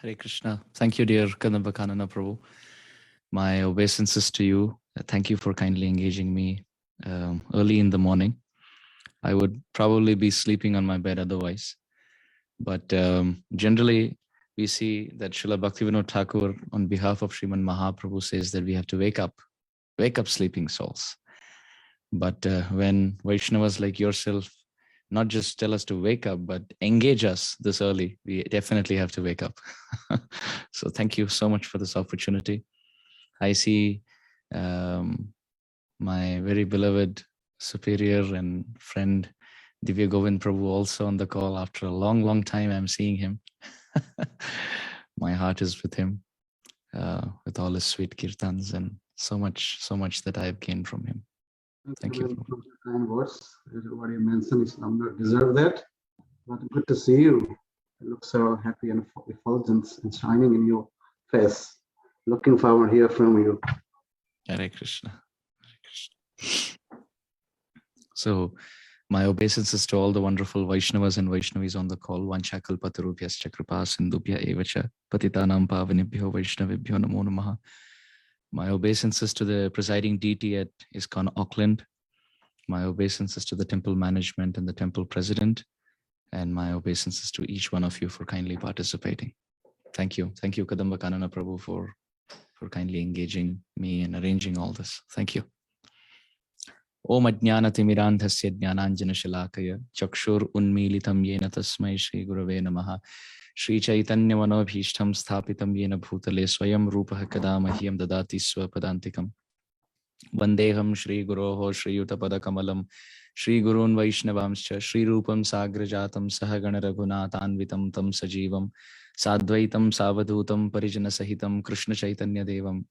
Hare Krishna. Thank you, dear Kadambakanana Prabhu. My obeisances to you. Thank you for kindly engaging me early in the morning. I would probably be sleeping on my bed otherwise. But generally, we see that Srila Bhaktivinoda Thakur, on behalf of Sriman Mahaprabhu, says that we have to wake up sleeping souls. But when Vaishnavas like yourself not just tell us to wake up, but engage us this early, we definitely have to wake up. So thank you so much for this opportunity. I see my very beloved superior and friend Divya Govind Prabhu also on the call. After a long, long time, I'm seeing him. My heart is with him, with all his sweet kirtans and so much that I've gained from him. Thank you. Kind words. What you mentioned is I'm not deserve that, but good to see you. You look so happy and effulgent and shining in your face. Looking forward to hear from you. Hare Krishna. Hare Krishna. So, my obeisances to all the wonderful Vaishnavas and Vaishnavis on the call. Vanchakalpatarubhyascha kripa sindhubhya evacha patitanam pavanibhyo Vaishnavibhyo namo namaha. My obeisances to the presiding deity at ISKCON Auckland. My obeisances to the temple management and the temple president. And my obeisances to each one of you for kindly participating. Thank you. Thank you, Kadambakanana Prabhu, for kindly engaging me and arranging all this. Thank you. Om Ajnanatimirandhasya Jnananjana Shalakaya Chakshur Unmilitam Yena Tasmai Shri Gurave Namaha Shri Chaitanya Manobhishtam Sthapitam Yena Bhutale Swayam Rupaha Kadamahyam Dadati Swapadantikam Vandeham Shri Guroho Shri Yutapada Kamalam Shri Gurun Vaishnavamscha Shri Rupam Sagrajatam Sahagana Raghunatanvitam Tam Sajivam Sadvaitam Savadhutam Parijana Sahitam Krishna Chaitanya Devam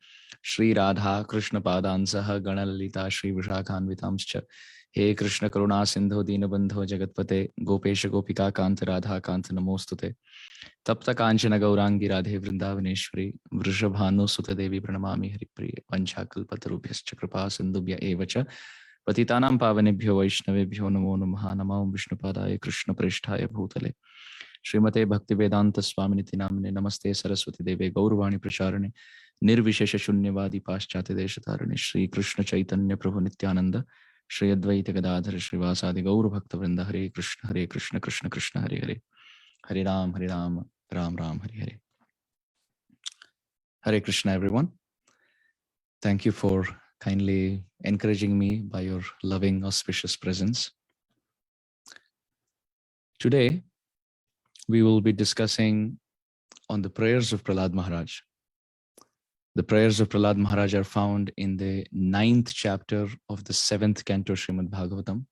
Shri Radha Krishna Padan Saha Ganalalita Shri Vishakhanvitamscha He Krishna Karuna Sindho Dinabandho Jagatpate Gopesha Gopika Kanta Radha Kanta Namostute Tapta Kanchana Gaurangi Radhe Vrindavaneshwari Vrishabhanu Sutta Devi Pranamami Haripriya Vanchakalpatarubhyascha Kripa Sindhubhya Evacha Patitanam Pavanibhyo Vaishnavibhyo Namo Namaha Namam Vishnupadaya Krishna Prishtaya Bhutale Srimate Bhakti Vedanta Swaminiti Namane Namaste Saraswati Deve Gaurvani Pracharane Nirvishesha Shunyavadi Paschati Deshatarane Shri Krishna Chaitanya Prabhu Nityananda Shri Advaita Gadadhara Srivasadi Gaur Bhakta Vrinda Hare Krishna Krishna Krishna Hare Hare Hare Ram Ram Ram Hare Hare. Hare Krishna, everyone. Thank you for kindly encouraging me by your loving, auspicious presence. Today, we will be discussing on the prayers of Prahlad Maharaj. The prayers of Prahlad Maharaj are found in the 9th chapter of the 7th canto Srimad Bhagavatam.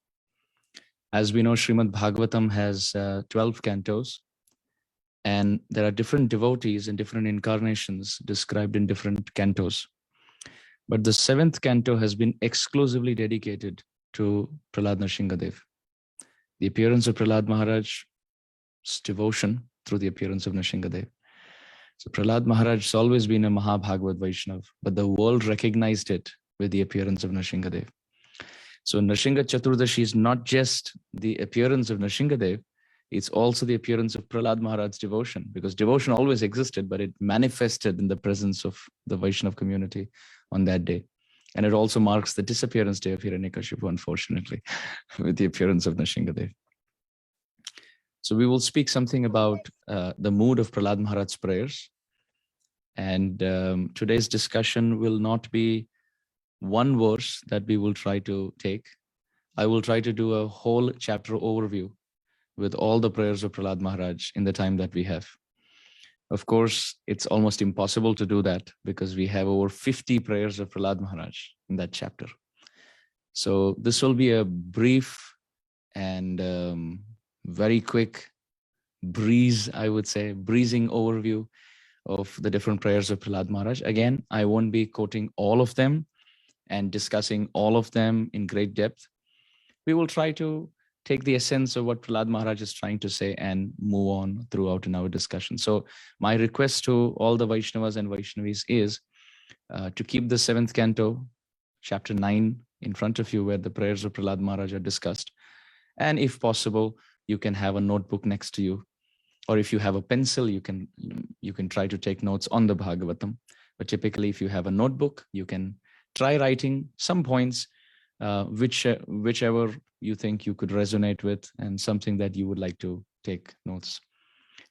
As we know, Srimad Bhagavatam has 12 cantos, and there are different devotees and different incarnations described in different cantos. But the 7th canto has been exclusively dedicated to Prahlad Nashingadeva. The appearance of Prahlad Maharaj's devotion through the appearance of Nashingadeva. So Prahlad Maharaj has always been a Mahabhagavad Vaishnav, but the world recognized it with the appearance of Nashingadeva. So Nashinga Chaturdashi is not just the appearance of Nashingadeva, it's also the appearance of Prahlad Maharaj's devotion, because devotion always existed, but it manifested in the presence of the Vaishnav community on that day. And it also marks the disappearance day of Hiranyakashipu, unfortunately, with the appearance of Nashingadeva. So we will speak something about the mood of Prahlad Maharaj's prayers. And today's discussion will not be one verse that we will try to take. I will try to do a whole chapter overview with all the prayers of Prahlad Maharaj in the time that we have. Of course, it's almost impossible to do that because we have over 50 prayers of Prahlad Maharaj in that chapter. So this will be a brief and very quick breezing overview of the different prayers of Prahlad Maharaj. Again, I won't be quoting all of them and discussing all of them in great depth. We will try to take the essence of what Prahlad Maharaj is trying to say and move on throughout in our discussion. So my request to all the Vaishnavas and Vaishnavis is to keep the 7th canto, chapter 9, in front of you where the prayers of Prahlad Maharaj are discussed. And if possible, you can have a notebook next to you. Or if you have a pencil, you can you can try to take notes on the Bhagavatam. But typically, if you have a notebook, you can try writing some points, whichever you think you could resonate with, and something that you would like to take notes.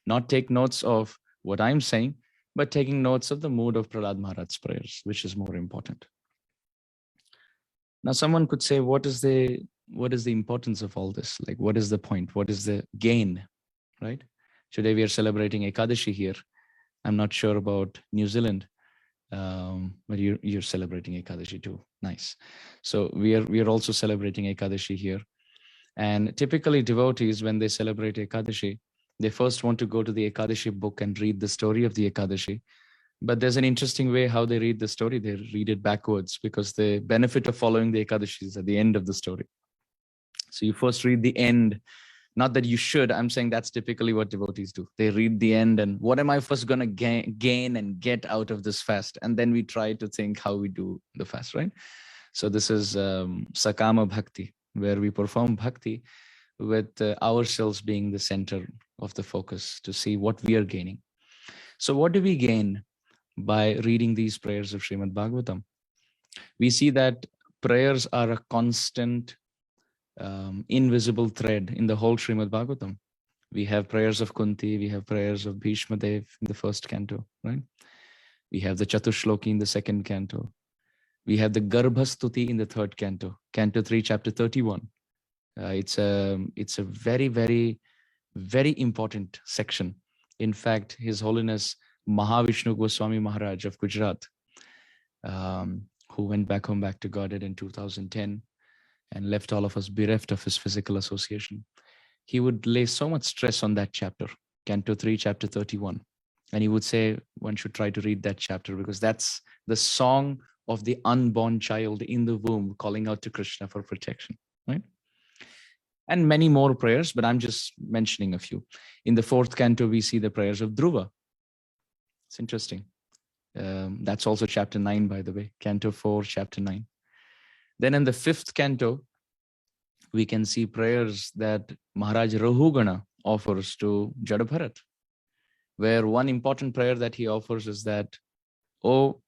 Not take notes of what I'm saying, but taking notes of the mood of Prahlad Maharaj's prayers, which is more important. Now, someone could say, what is the importance of all this? Like, what is the point? What is the gain, right? Today we are celebrating Ekadashi here. I'm not sure about New Zealand, but you're celebrating Ekadashi too. Nice. So we are also celebrating Ekadashi here. And typically devotees, when they celebrate Ekadashi, they first want to go to the Ekadashi book and read the story of the Ekadashi. But there's an interesting way how they read the story. They read it backwards, because the benefit of following the Ekadashi is at the end of the story. So you first read the end. Not that you should, I'm saying that's typically what devotees do. They read the end and what am I first going to gain and get out of this fast? And then we try to think how we do the fast, right? So this is Sakama Bhakti, where we perform Bhakti with ourselves being the center of the focus to see what we are gaining. So what do we gain by reading these prayers of Srimad Bhagavatam? We see that prayers are a constant invisible thread in the whole Srimad Bhagavatam. We have prayers of Kunti, we have prayers of Bhishma Dev in the first canto, right? We have the Chatushloki in the second canto. We have the Garbhastuti in the third canto, canto 3, chapter 31. It's a very, very, very important section. In fact, His Holiness Mahavishnu Goswami Maharaj of Gujarat, who went back to Godhead in 2010 and left all of us bereft of his physical association, he would lay so much stress on that chapter, Canto 3, chapter 31. And he would say one should try to read that chapter, because that's the song of the unborn child in the womb calling out to Krishna for protection, right? And many more prayers, but I'm just mentioning a few. In the fourth canto, we see the prayers of Dhruva. It's interesting. That's also chapter 9, by the way, canto 4, chapter 9. Then in the fifth canto, we can see prayers that Maharaj Rahugana offers to Jadabharat, where one important prayer that he offers is that, oh,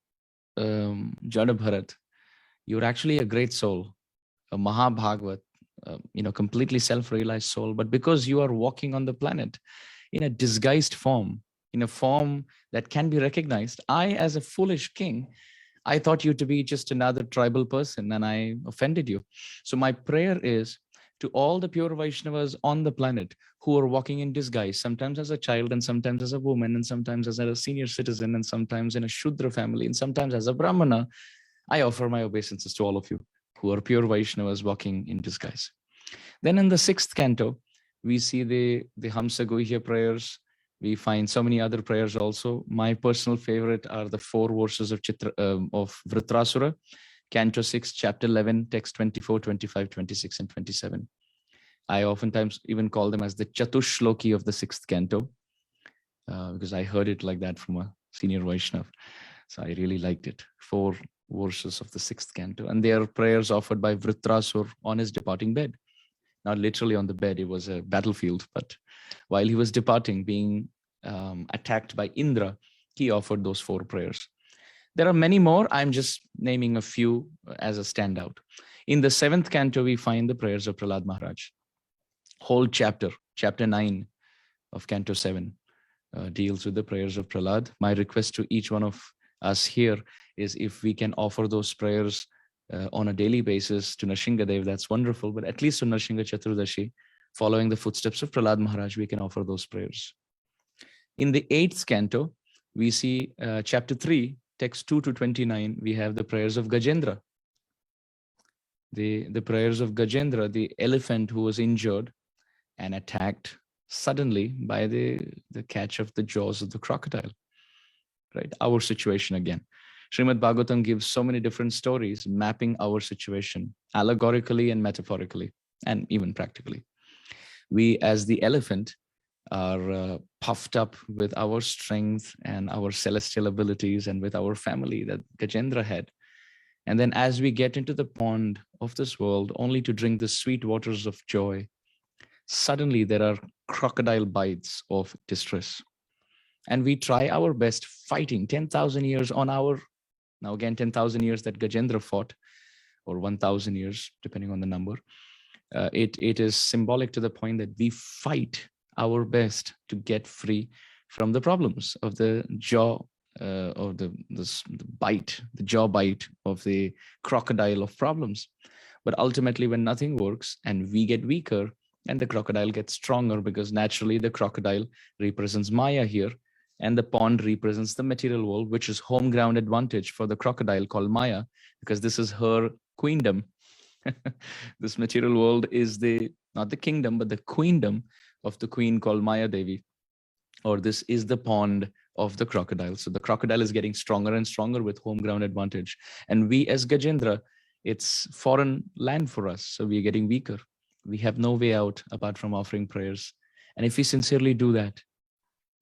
Jadabharat, you're actually a great soul, a Mahabhagavat, completely self-realized soul, but because you are walking on the planet in a disguised form, in a form that can be recognized, I, as a foolish king, I thought you to be just another tribal person and I offended you. So my prayer is to all the pure Vaishnavas on the planet who are walking in disguise, sometimes as a child and sometimes as a woman and sometimes as a senior citizen and sometimes in a Shudra family and sometimes as a Brahmana, I offer my obeisances to all of you who are pure Vaishnavas walking in disguise. Then in the sixth canto, we see the Hamsa Guhya prayers. We find so many other prayers also. My personal favorite are the 4 verses of Vritrasura, Canto 6, Chapter 11, text 24, 25, 26, and 27. I oftentimes even call them as the Chatushloki of the 6th canto, because I heard it like that from a senior Vaishnav. So I really liked it. 4 verses of the 6th canto. And they are prayers offered by Vritrasur on his departing bed. Not literally on the bed, it was a battlefield, but while he was departing, being attacked by Indra, he offered those 4 prayers. There are many more. I'm just naming a few as a standout. In the 7th canto, we find the prayers of Prahlad Maharaj. Whole chapter 9 of Canto 7 deals with the prayers of Prahlad. My request to each one of us here is if we can offer those prayers on a daily basis to Nashingadeva, that's wonderful. But at least on Nashinga Chaturdashi, following the footsteps of Prahlad Maharaj, we can offer those prayers. In the 8th canto, we see chapter 3, text 2 to 29, we have the prayers of Gajendra. The prayers of Gajendra, the elephant who was injured and attacked suddenly by the catch of the jaws of the crocodile, right? Our situation again. Srimad Bhagavatam gives so many different stories mapping our situation allegorically and metaphorically and even practically. We, as the elephant, are puffed up with our strength and our celestial abilities and with our family that Gajendra had. And then as we get into the pond of this world, only to drink the sweet waters of joy, suddenly there are crocodile bites of distress. And we try our best fighting 10,000 years on our, now again, 10,000 years that Gajendra fought, or 1,000 years, depending on the number. It is symbolic to the point that we fight our best to get free from the problems of the jaw, or the bite, the jaw bite of the crocodile of problems. But ultimately, when nothing works and we get weaker, and the crocodile gets stronger, because naturally the crocodile represents Maya here, and the pond represents the material world, which is home ground advantage for the crocodile called Maya, because this is her queendom. This material world is not the kingdom, but the queendom of the queen called Maya Devi, or this is the pond of the crocodile. So the crocodile is getting stronger and stronger with home ground advantage. And we as Gajendra, it's foreign land for us. So we're getting weaker. We have no way out apart from offering prayers. And if we sincerely do that,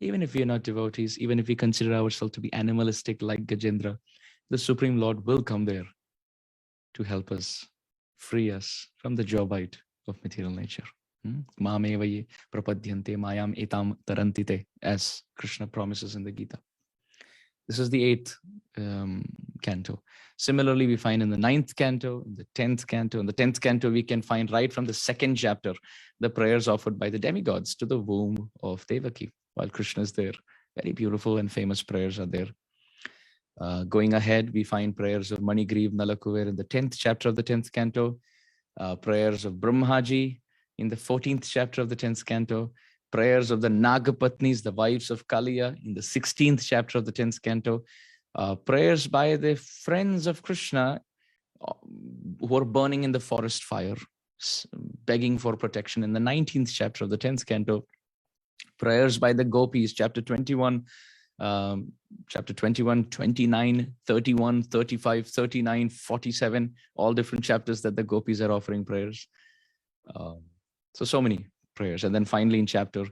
even if we are not devotees, even if we consider ourselves to be animalistic like Gajendra, the Supreme Lord will come there to help us, free us from the jaw bite of material nature. Mamevaye prapadyante mayam etam tarantite, as Krishna promises in the Gita. This is the 8th canto. Similarly, we find in the 9th canto, the 10th canto. In the 10th canto, we can find right from the 2nd chapter, the prayers offered by the demigods to the womb of Devaki, while Krishna is there. Very beautiful and famous prayers are there. Going ahead, we find prayers of Manigriv Nalakuver in the 10th chapter of the 10th canto, prayers of Brahmaji in the 14th chapter of the 10th canto, prayers of the Nagapatnis, the wives of Kaliya, in the 16th chapter of the 10th canto, prayers by the friends of Krishna who are burning in the forest fire, begging for protection in the 19th chapter of the 10th canto, prayers by the gopis, chapter 21, 29, 31, 35, 39, 47, all different chapters that the gopis are offering prayers. So many prayers. And then finally in chapter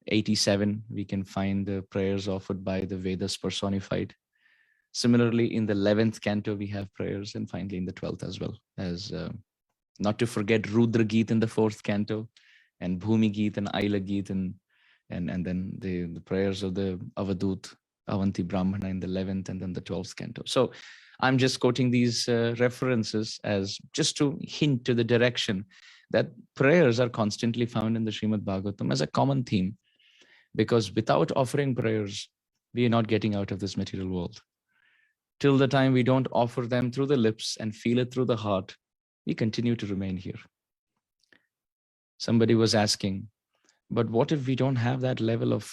87, we can find the prayers offered by the Vedas personified. Similarly, in the 11th canto, we have prayers, and finally in the 12th as well, as not to forget Rudra Geet in the 4th canto, and Bhumi Geet and Aila Geet, and then the prayers of the Avadut, Avanti Brahmana in the 11th and then the 12th canto. So I'm just quoting these references as just to hint to the direction that prayers are constantly found in the Srimad Bhagavatam as a common theme, because without offering prayers, we are not getting out of this material world. Till the time we don't offer them through the lips and feel it through the heart, we continue to remain here. Somebody was asking, but what if we don't have that level of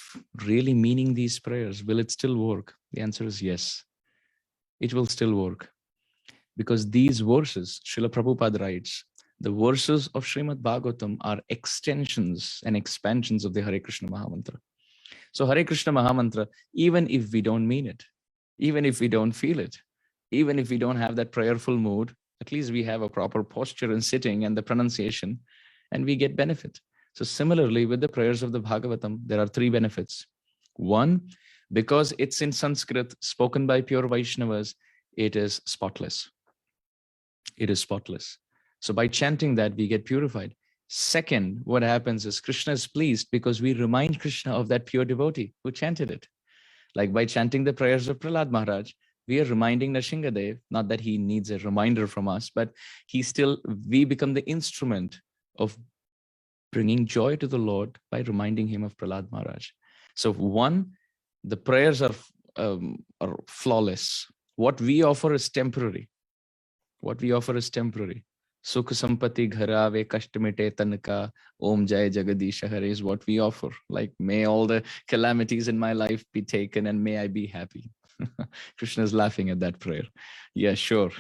really meaning these prayers? Will it still work? The answer is yes, it will still work. Because these verses, Srila Prabhupada writes, the verses of Srimad Bhagavatam are extensions and expansions of the Hare Krishna Mahamantra. So Hare Krishna Mahamantra, even if we don't mean it, even if we don't feel it, even if we don't have that prayerful mood, at least we have a proper posture and sitting and the pronunciation, and we get benefit. So similarly, with the prayers of the Bhagavatam, there are 3 benefits. 1, because it's in Sanskrit, spoken by pure Vaishnavas, it is spotless. It is spotless. So by chanting that, we get purified. 2nd, what happens is Krishna is pleased because we remind Krishna of that pure devotee who chanted it. Like by chanting the prayers of Prahlad Maharaj, we are reminding Nashingadeva, not that he needs a reminder from us, but we become the instrument of bringing joy to the Lord by reminding him of Prahlad Maharaj. So 1, the prayers are flawless. What we offer is temporary. What we offer is temporary. Sukh sampati gharave kashtamite tanka om jai jagadisha hare is what we offer. Like, may all the calamities in my life be taken and may I be happy. Krishna is laughing at that prayer. Yeah, sure.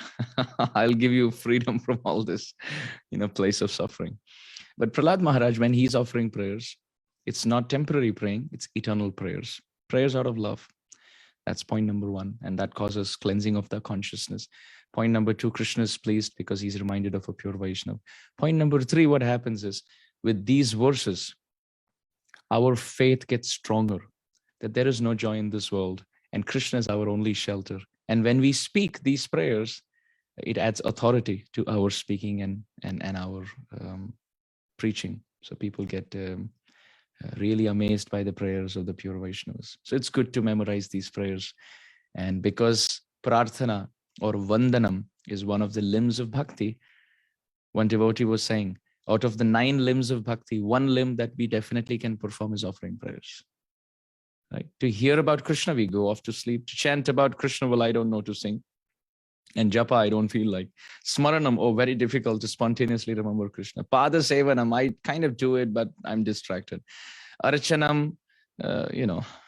I'll give you freedom from all this, place of suffering. But Prahlad Maharaj, when he's offering prayers, it's not temporary praying, it's eternal prayers. Prayers out of love. That's point number 1. And that causes cleansing of the consciousness. Point number 2, Krishna is pleased because he's reminded of a pure Vaishnava. Point number 3, what happens is, with these verses, our faith gets stronger, that there is no joy in this world, and Krishna is our only shelter. And when we speak these prayers, it adds authority to our speaking and our preaching. So people get really amazed by the prayers of the pure Vaishnavas. So it's good to memorize these prayers. And because prarthana or vandanam is one of the limbs of bhakti, one devotee was saying, out of the 9 limbs of bhakti, one limb that we definitely can perform is offering prayers. Right? To hear about Krishna, we go off to sleep. To chant about Krishna, well, I don't know to sing. And japa, I don't feel like. Smaranam, oh, very difficult to spontaneously remember Krishna. Pada sevanam, I kind of do it, but I'm distracted. Archanam,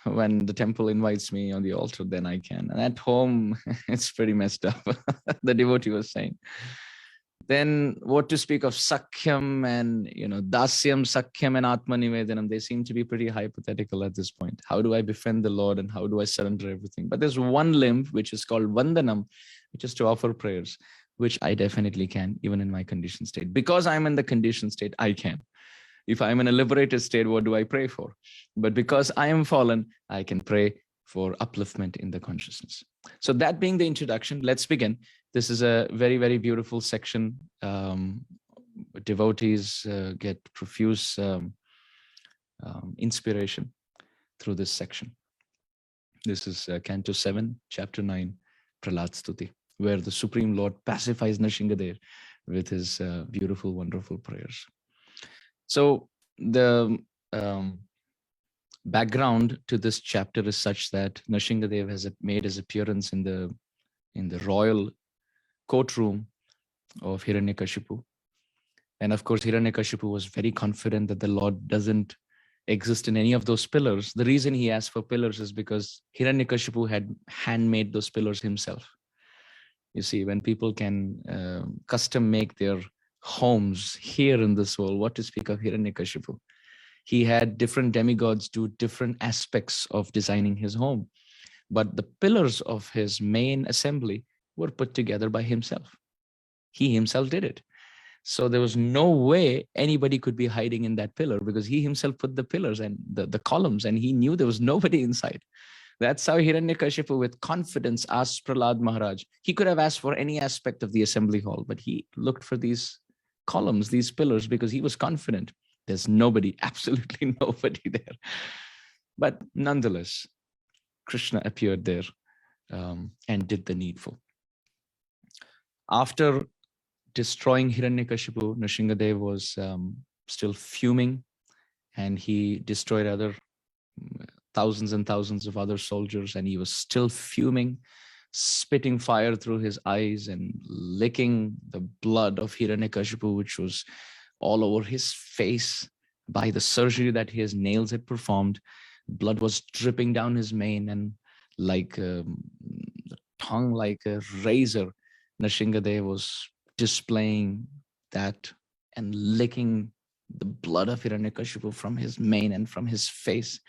when the temple invites me on the altar, then I can. And at home, it's pretty messed up. The devotee was saying. Then what to speak of Sakhyam and, Dasyam, Sakhyam and Atma Nivedanam, they seem to be pretty hypothetical at this point. How do I befriend the Lord and how do I surrender everything? But there's one limb, which is called Vandanam, which is to offer prayers, which I definitely can, even in my conditioned state. Because I'm in the conditioned state, I can. If I'm in a liberated state, what do I pray for? But because I am fallen, I can pray for upliftment in the consciousness. So that being the introduction, let's begin. This is a very, very beautiful section. Devotees get profuse inspiration through this section. This is Canto 7, Chapter 9, Prahlad Stuti, where the Supreme Lord pacifies Nashingadeva with his beautiful, wonderful prayers. So the background to this chapter is such that Nashingadeva has made his appearance in the royal courtroom of Hiranyakashipu. And of course, Hiranyakashipu was very confident that the Lord doesn't exist in any of those pillars. The reason he asked for pillars is because Hiranyakashipu had handmade those pillars himself. You see, when people can custom make their homes here in this world, what to speak of Hiranyakashipu? He had different demigods do different aspects of designing his home. But the pillars of his main assembly were put together by himself. He himself did it. So there was no way anybody could be hiding in that pillar because he himself put the pillars and the columns, and he knew there was nobody inside. That's how Hiranyakashipu with confidence asked Prahlad Maharaj. He could have asked for any aspect of the assembly hall, but he looked for these columns, these pillars, because he was confident. There's nobody, absolutely nobody there. But nonetheless, Krishna appeared there and did the needful. After destroying Hiranyakashipu, Nashingadeva was still fuming, and he destroyed other thousands and thousands of other soldiers, and he was still fuming, spitting fire through his eyes and licking the blood of Hiranyakashipu, which was all over his face by the surgery that his nails had performed. Blood was dripping down his mane, and like the tongue like a razor, Nashingadeva was displaying that and licking the blood of Hiranyakashipu from his mane and from his face.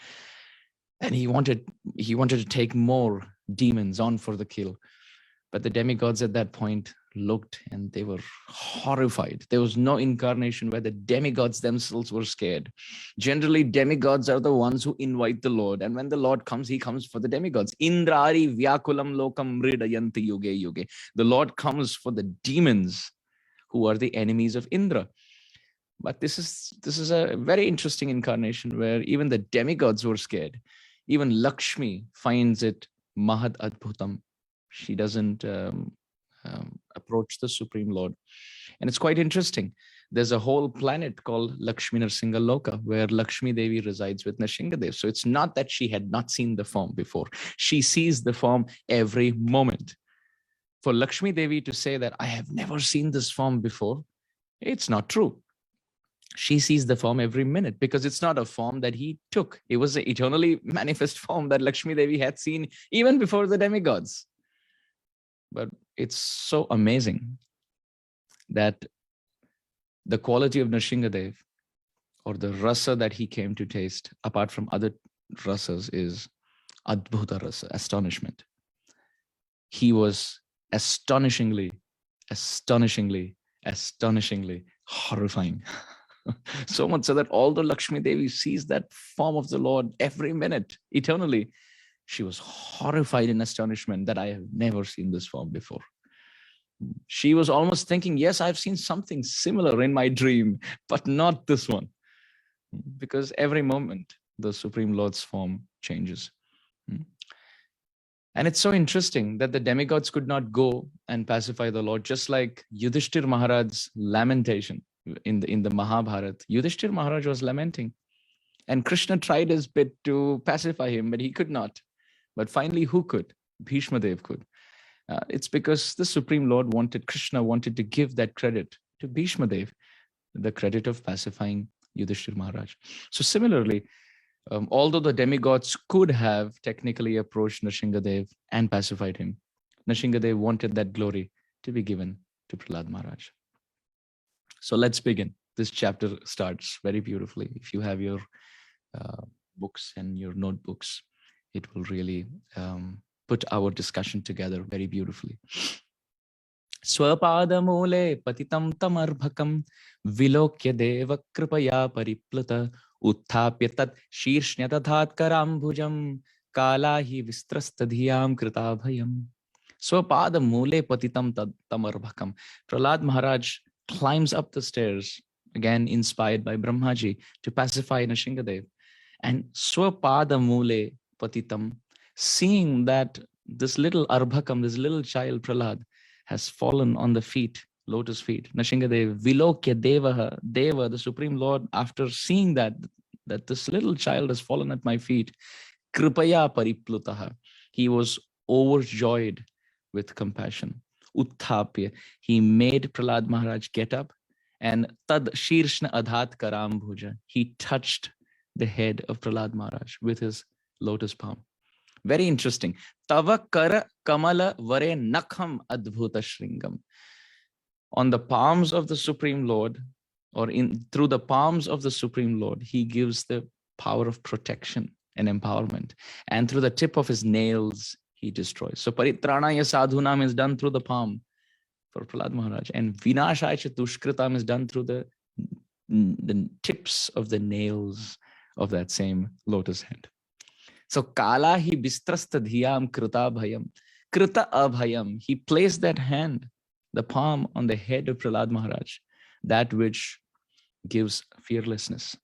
And he wanted to take more demons on for the kill. But the demigods at that point looked and they were horrified. There was no incarnation where the demigods themselves were scared. Generally, demigods are the ones who invite the Lord. And when the Lord comes, he comes for the demigods. Indrari vyakulam lokam mridayanti yuge yuge. The Lord comes for the demons who are the enemies of Indra. But this is a very interesting incarnation where even the demigods were scared. Even Lakshmi finds it mahad adbhutam. She doesn't approach the Supreme Lord. And it's quite interesting. There's a whole planet called Lakshmi Narsinga Loka where Lakshmi Devi resides with Nashingadeva. So it's not that she had not seen the form before. She sees the form every moment. For Lakshmi Devi to say that I have never seen this form before, it's not true. She sees the form every minute because it's not a form that he took. It was an eternally manifest form that Lakshmi Devi had seen even before the demigods. But it's so amazing that the quality of Nashingadeva, or the rasa that he came to taste, apart from other rasas, is adbhuta rasa, astonishment. He was astonishingly horrifying. So much so that although Lakshmi Devi sees that form of the Lord every minute, eternally, she was horrified in astonishment that I have never seen this form before. She was almost thinking, yes, I've seen something similar in my dream, but not this one. because every moment the Supreme Lord's form changes. And it's so interesting that the demigods could not go and pacify the Lord, just like Yudhishthir Maharaj's lamentation in the Mahabharata. Yudhishthir Maharaj was lamenting, and Krishna tried his bit to pacify him, but he could not. But finally, who could? Bhishma Dev could. It's because the Supreme Lord Krishna wanted to give that credit to Bhishma Dev, the credit of pacifying Yudhishthir Maharaj. So similarly, although the demigods could have technically approached Nashingadev and pacified him, Nashingadev wanted that glory to be given to Prahlad Maharaj. So let's begin. This chapter starts very beautifully. If you have your books and your notebooks, it will really put our discussion together very beautifully. Swapadamule patitam tamarbhakam vilokya deva kripaya paripluta uthapya tat shirshnyatadhat karambhujam kalahi vistrastadhiyam kritabhayam. Swapadamule patitam tamarbhakam. Prahlad Maharaj climbs up the stairs, again inspired by Brahmaji, to pacify Nashingadev. And Swapadamule patitam, seeing that this little arbhakam, this little child Prahlad, has fallen on the feet, lotus feet. Nashingadev, Vilokya Deva, the Supreme Lord, after seeing that this little child has fallen at my feet, Kripaya Pariplutaha, he was overjoyed with compassion. Uthapya, he made Prahlad Maharaj get up, and Tad Shirshna Adhat Karam Bhuja, he touched the head of Prahlad Maharaj with his lotus palm. Very interesting. Tava kara kamala vare nakham adbhuta shringam. On the palms of the Supreme Lord, or through the palms of the Supreme Lord, he gives the power of protection and empowerment. And through the tip of his nails, he destroys. So Paritranaya Sadhunam is done through the palm for Prahlad Maharaj. And Vinashaya Dushkritam is done through the tips of the nails of that same lotus hand. So Kala hi bistrasta dhyam krita bhayam. Krita abhayam. He placed that hand, the palm, on the head of Prahlad Maharaj, that which gives fearlessness.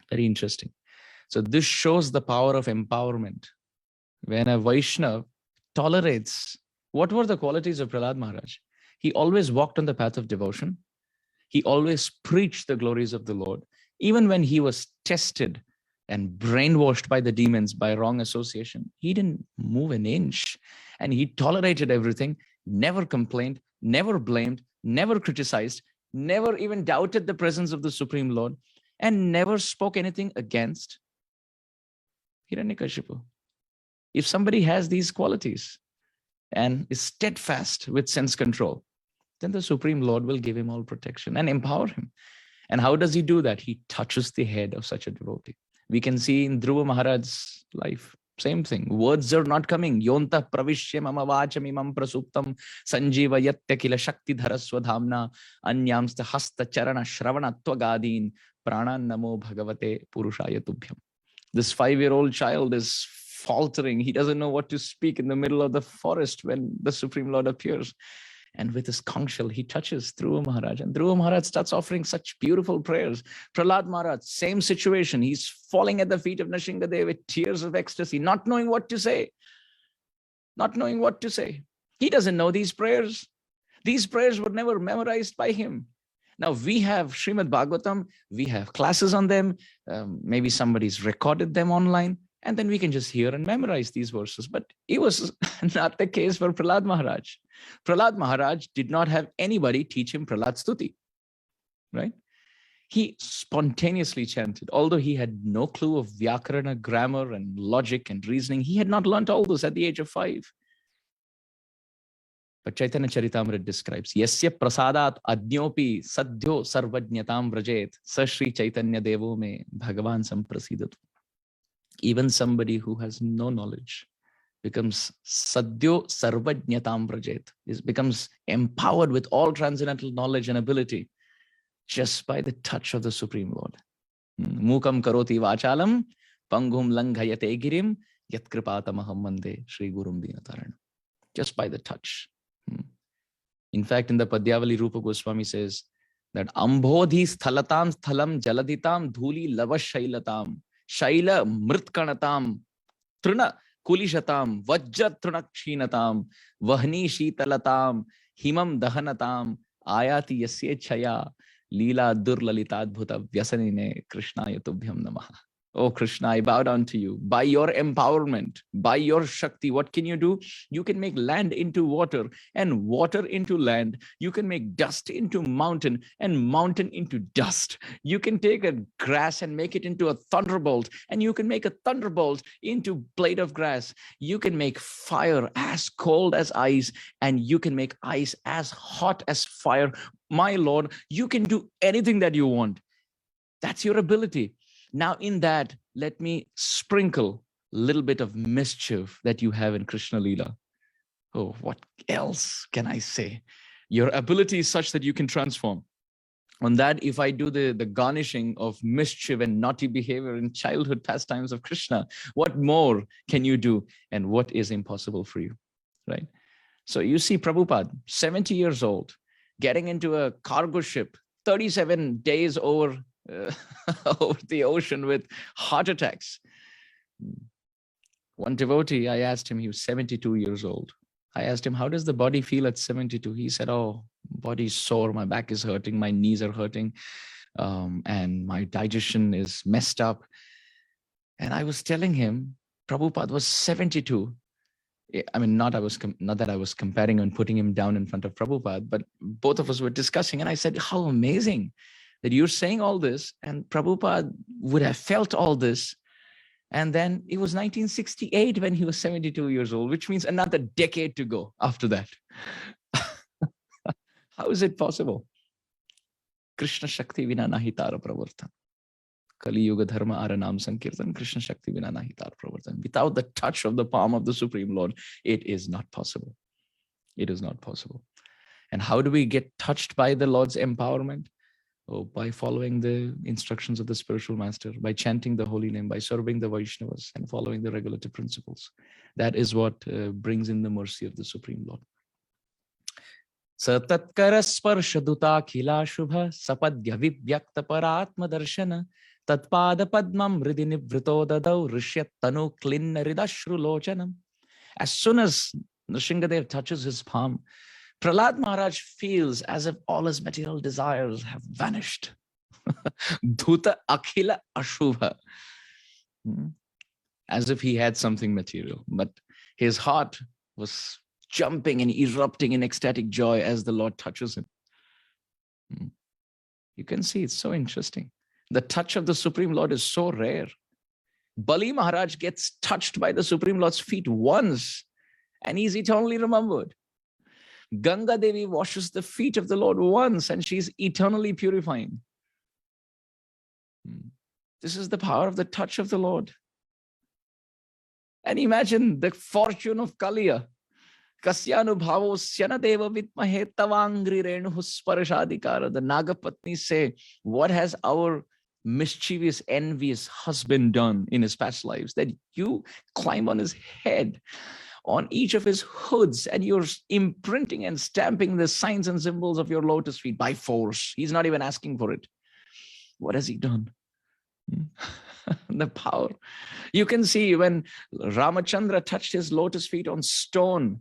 Very interesting. So this shows the power of empowerment. When a Vaishnav tolerates, what were the qualities of Prahlad Maharaj? He always walked on the path of devotion. He always preached the glories of the Lord. Even when he was tested and brainwashed by the demons by wrong association, he didn't move an inch, and he tolerated everything, never complained, never blamed, never criticized, never even doubted the presence of the Supreme Lord, and never spoke anything against Hiranyakashipu. If somebody has these qualities and is steadfast with sense control, then the Supreme Lord will give him all protection and empower him. And how does he do that? He touches the head of such a devotee. We can see in Dhruva Maharaj's life, same thing. Words are not coming. Yonta pravishya mama vacham imam prasuptam sanjiva yatya kila shakti dharaswadhamna anyamsta hasta charana shravana twagadin pranan namo bhagavate purushaya tubhyam. This 5-year-old child is faltering. He doesn't know what to speak in the middle of the forest when the Supreme Lord appears. And with his conch shell, he touches Dhruva Maharaj. And Dhruva Maharaj starts offering such beautiful prayers. Prahlad Maharaj, same situation. He's falling at the feet of Nashingadeva with tears of ecstasy, not knowing what to say. Not knowing what to say. He doesn't know these prayers. These prayers were never memorized by him. Now we have Srimad Bhagavatam. We have classes on them. Maybe somebody's recorded them online. And then we can just hear and memorize these verses. But it was not the case for Prahlad Maharaj. Prahlad Maharaj did not have anybody teach him Prahlad Stuti, right? He spontaneously chanted, although he had no clue of Vyakarana, grammar, and logic and reasoning. He had not learned all this at the age of 5. But Chaitanya Charitamrita describes, Yasya prasadat adnyopi sadhyo sarvajnatam vrajet sa Shri Chaitanya Devo me Bhagavan samprasidatu. Even somebody who has no knowledge becomes sadhyo sarvajnatam vrajet, becomes empowered with all transcendental knowledge and ability just by the touch of the Supreme Lord. Mukam karoti vachalam pangum langhayate girim yat kripatamaham mande Shri Gurum Dinataranam. Just by the touch. In fact, in the Padyavali, Rupa Goswami says, that Ambodhi sthalatam sthalam jaladitam dhuli lavashailatam shaila mritkanatam truna kulishatam vajja trunakshiнаtam vahni shitalatam himam dahanatam ayati yasye chaya leela durlalitadbhuta vyasanine krishnaya tubhyam namaha. Oh Krishna, I bow down to you. By your empowerment, by your Shakti, what can you do? You can make land into water and water into land. You can make dust into mountain and mountain into dust. You can take a grass and make it into a thunderbolt, and you can make a thunderbolt into blade of grass. You can make fire as cold as ice, and you can make ice as hot as fire. My Lord, you can do anything that you want. That's your ability. Now in that, let me sprinkle a little bit of mischief that you have in Krishna Leela. Oh, what else can I say? Your ability is such that you can transform. On that, if I do the garnishing of mischief and naughty behavior in childhood pastimes of Krishna, what more can you do? And what is impossible for you, right? So you see Prabhupada, 70 years old, getting into a cargo ship, 37 days over over the ocean with heart attacks. One devotee, I asked him, he was 72 years old. I asked him, how does the body feel at 72? He said, oh, body's sore, my back is hurting, my knees are hurting, and my digestion is messed up. And I was telling him, Prabhupada was 72. I mean, not that I was comparing and putting him down in front of Prabhupada, but both of us were discussing. And I said, how amazing that you're saying all this, and Prabhupada would have felt all this. And then it was 1968 when he was 72 years old, which means another decade to go after that. How is it possible? Krishna Shakti vina nahi tara pravartan. Kali Yuga Dharma Aranam Sankirtan, Krishna Shakti vina nahi tara pravartan. Without the touch of the palm of the Supreme Lord, it is not possible. It is not possible. And how do we get touched by the Lord's empowerment? Oh, by following the instructions of the spiritual master, by chanting the holy name, by serving the Vaishnavas and following the regulative principles. That is what brings in the mercy of the Supreme Lord. Satatkara sparshaduta khila shubha sapadya vibhyakta paratma darshana tatpada padmam ridinivrito dadau rishyat tanu klinna ridashru lochanam. As soon as Nashingadeva touches his palm, Prahlad Maharaj feels as if all his material desires have vanished. Dhuta akhila ashubha. As if he had something material, but his heart was jumping and erupting in ecstatic joy as the Lord touches him. You can see it's so interesting. The touch of the Supreme Lord is so rare. Bali Maharaj gets touched by the Supreme Lord's feet once, and he's eternally remembered. Ganga Devi washes the feet of the Lord once, and she's eternally purifying. This is the power of the touch of the Lord. And imagine the fortune of Kaliya. Kasyanu bhavo syanadeva vitmahe tavangri renuhu sparashadikara. The Nagapatnis say, what has our mischievous, envious husband done in his past lives that you climb on his head, on each of his hoods, and you're imprinting and stamping the signs and symbols of your lotus feet by force. He's not even asking for it. What has he done? The power. You can see when Ramachandra touched his lotus feet on stone,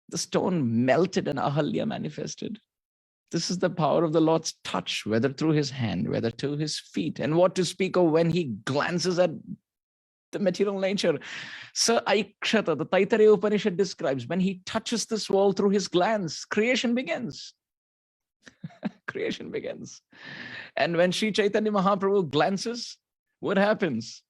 the stone melted and Ahalya manifested. This is the power of the Lord's touch, whether through his hand, whether through his feet. And what to speak of when he glances at the material nature. Sa Aikshata, the Taittiriya Upanishad describes, when he touches this world through his glance, creation begins. Creation begins. And when Sri Chaitanya Mahaprabhu glances, what happens?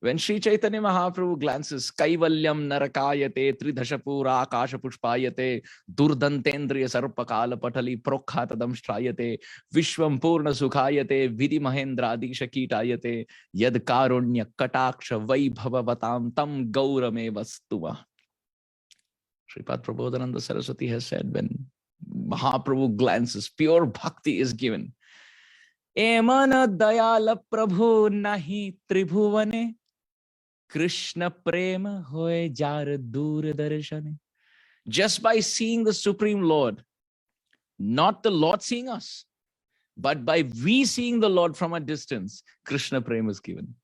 When Sri Chaitanya Mahaprabhu glances, Kaivalyam narakayate, tridhashapura akasha pushpayate, durdantendriya sarpakala patali prokhatadam shtrayate, vishwam purna sukhayate, vidhi mahendra adisha kitayate, yad karunya kataksha vaibhavavatam tam gaurame vastuma. Sripad Prabodhananda Saraswati has said, when Mahaprabhu glances, pure bhakti is given. Emana dayala prabhu nahi tribhuvane, Krishna prema hoye jar dur darshane. Just by seeing the Supreme Lord, Not the Lord seeing us, but by we seeing the Lord from a distance, Krishna Prema is given.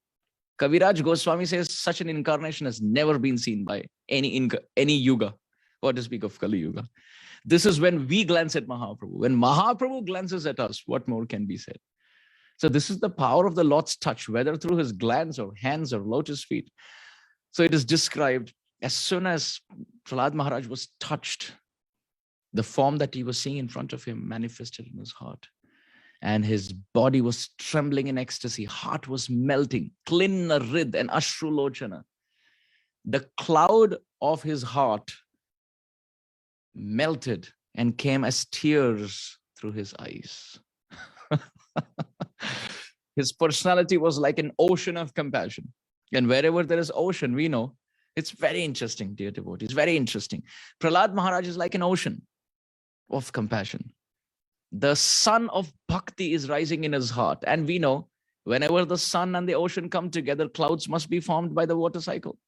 Kaviraj Goswami says such an incarnation has never been seen by any yuga, what to speak of Kali Yuga. This is when we glance at Mahaprabhu. When Mahaprabhu glances at us, what more can be said? So this is the power of the Lord's touch, whether through his glance or hands or lotus feet. So it is described as soon as Prahlad Maharaj was touched, the form that he was seeing in front of him manifested in his heart. And his body was trembling in ecstasy. Heart was melting. Klinna rid and ashru lochana. The cloud of his heart melted and came as tears through his eyes. His personality was like an ocean of compassion. And wherever there is ocean, we know it's very interesting, dear devotees, very interesting. Prahlad Maharaj is like an ocean of compassion. The sun of Bhakti is rising in his heart. And we know whenever the sun and the ocean come together, clouds must be formed by the water cycle.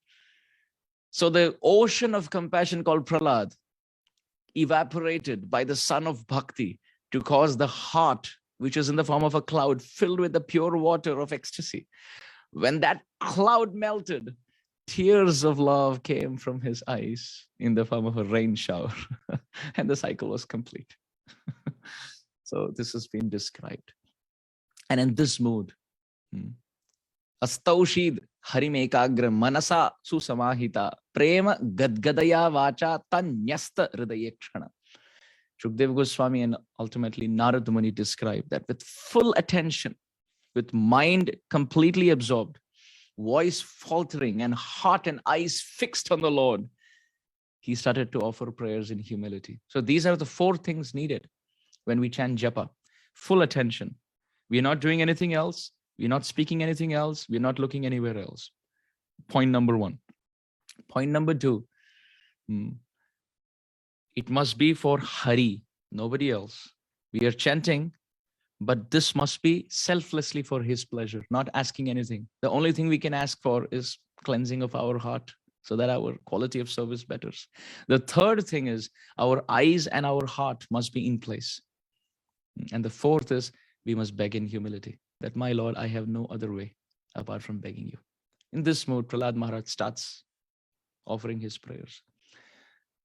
So the ocean of compassion called Prahlad evaporated by the sun of Bhakti to cause the heart, which is in the form of a cloud, filled with the pure water of ecstasy. When that cloud melted, tears of love came from his eyes in the form of a rain shower. And the cycle was complete. So this has been described. And in this mood, Astaushid harimekagra manasa susamahita prema gadgadaya vacha tanyasta hridayekshana. Shukdev Goswami and ultimately Narad Muni describe that with full attention, with mind completely absorbed, voice faltering and heart and eyes fixed on the Lord, he started to offer prayers in humility. So these are the 4 things needed when we chant japa. Full attention. We are not doing anything else. We're not speaking anything else. We're not looking anywhere else. Point number 1. Point number 2. It must be for Hari, nobody else. We are chanting, but this must be selflessly for his pleasure, not asking anything. The only thing we can ask for is cleansing of our heart so that our quality of service betters. The third thing is our eyes and our heart must be in place. And the fourth is we must beg in humility that, my Lord, I have no other way apart from begging you. In this mood, Prahlad Maharaj starts offering his prayers.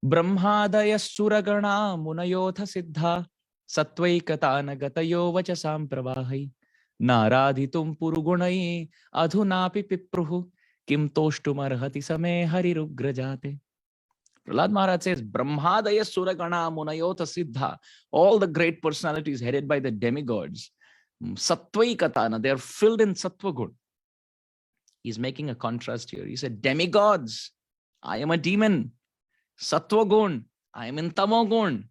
Brahmadaya suragana munayotha siddha satvaikatana gatayo vachasam pravahai naradhitum purugunai adhunapi pipruhu kim toshtumarhati same harirugrajate. Prahlad Maharaj says, Brahmadaya suragana munayotha siddha. All the great personalities headed by the demigods, Sattvaikatana, they are filled in Sattva gun. He's making a contrast here. He said, demigods, I am a demon. Sattva gun, I am in Tamo gun.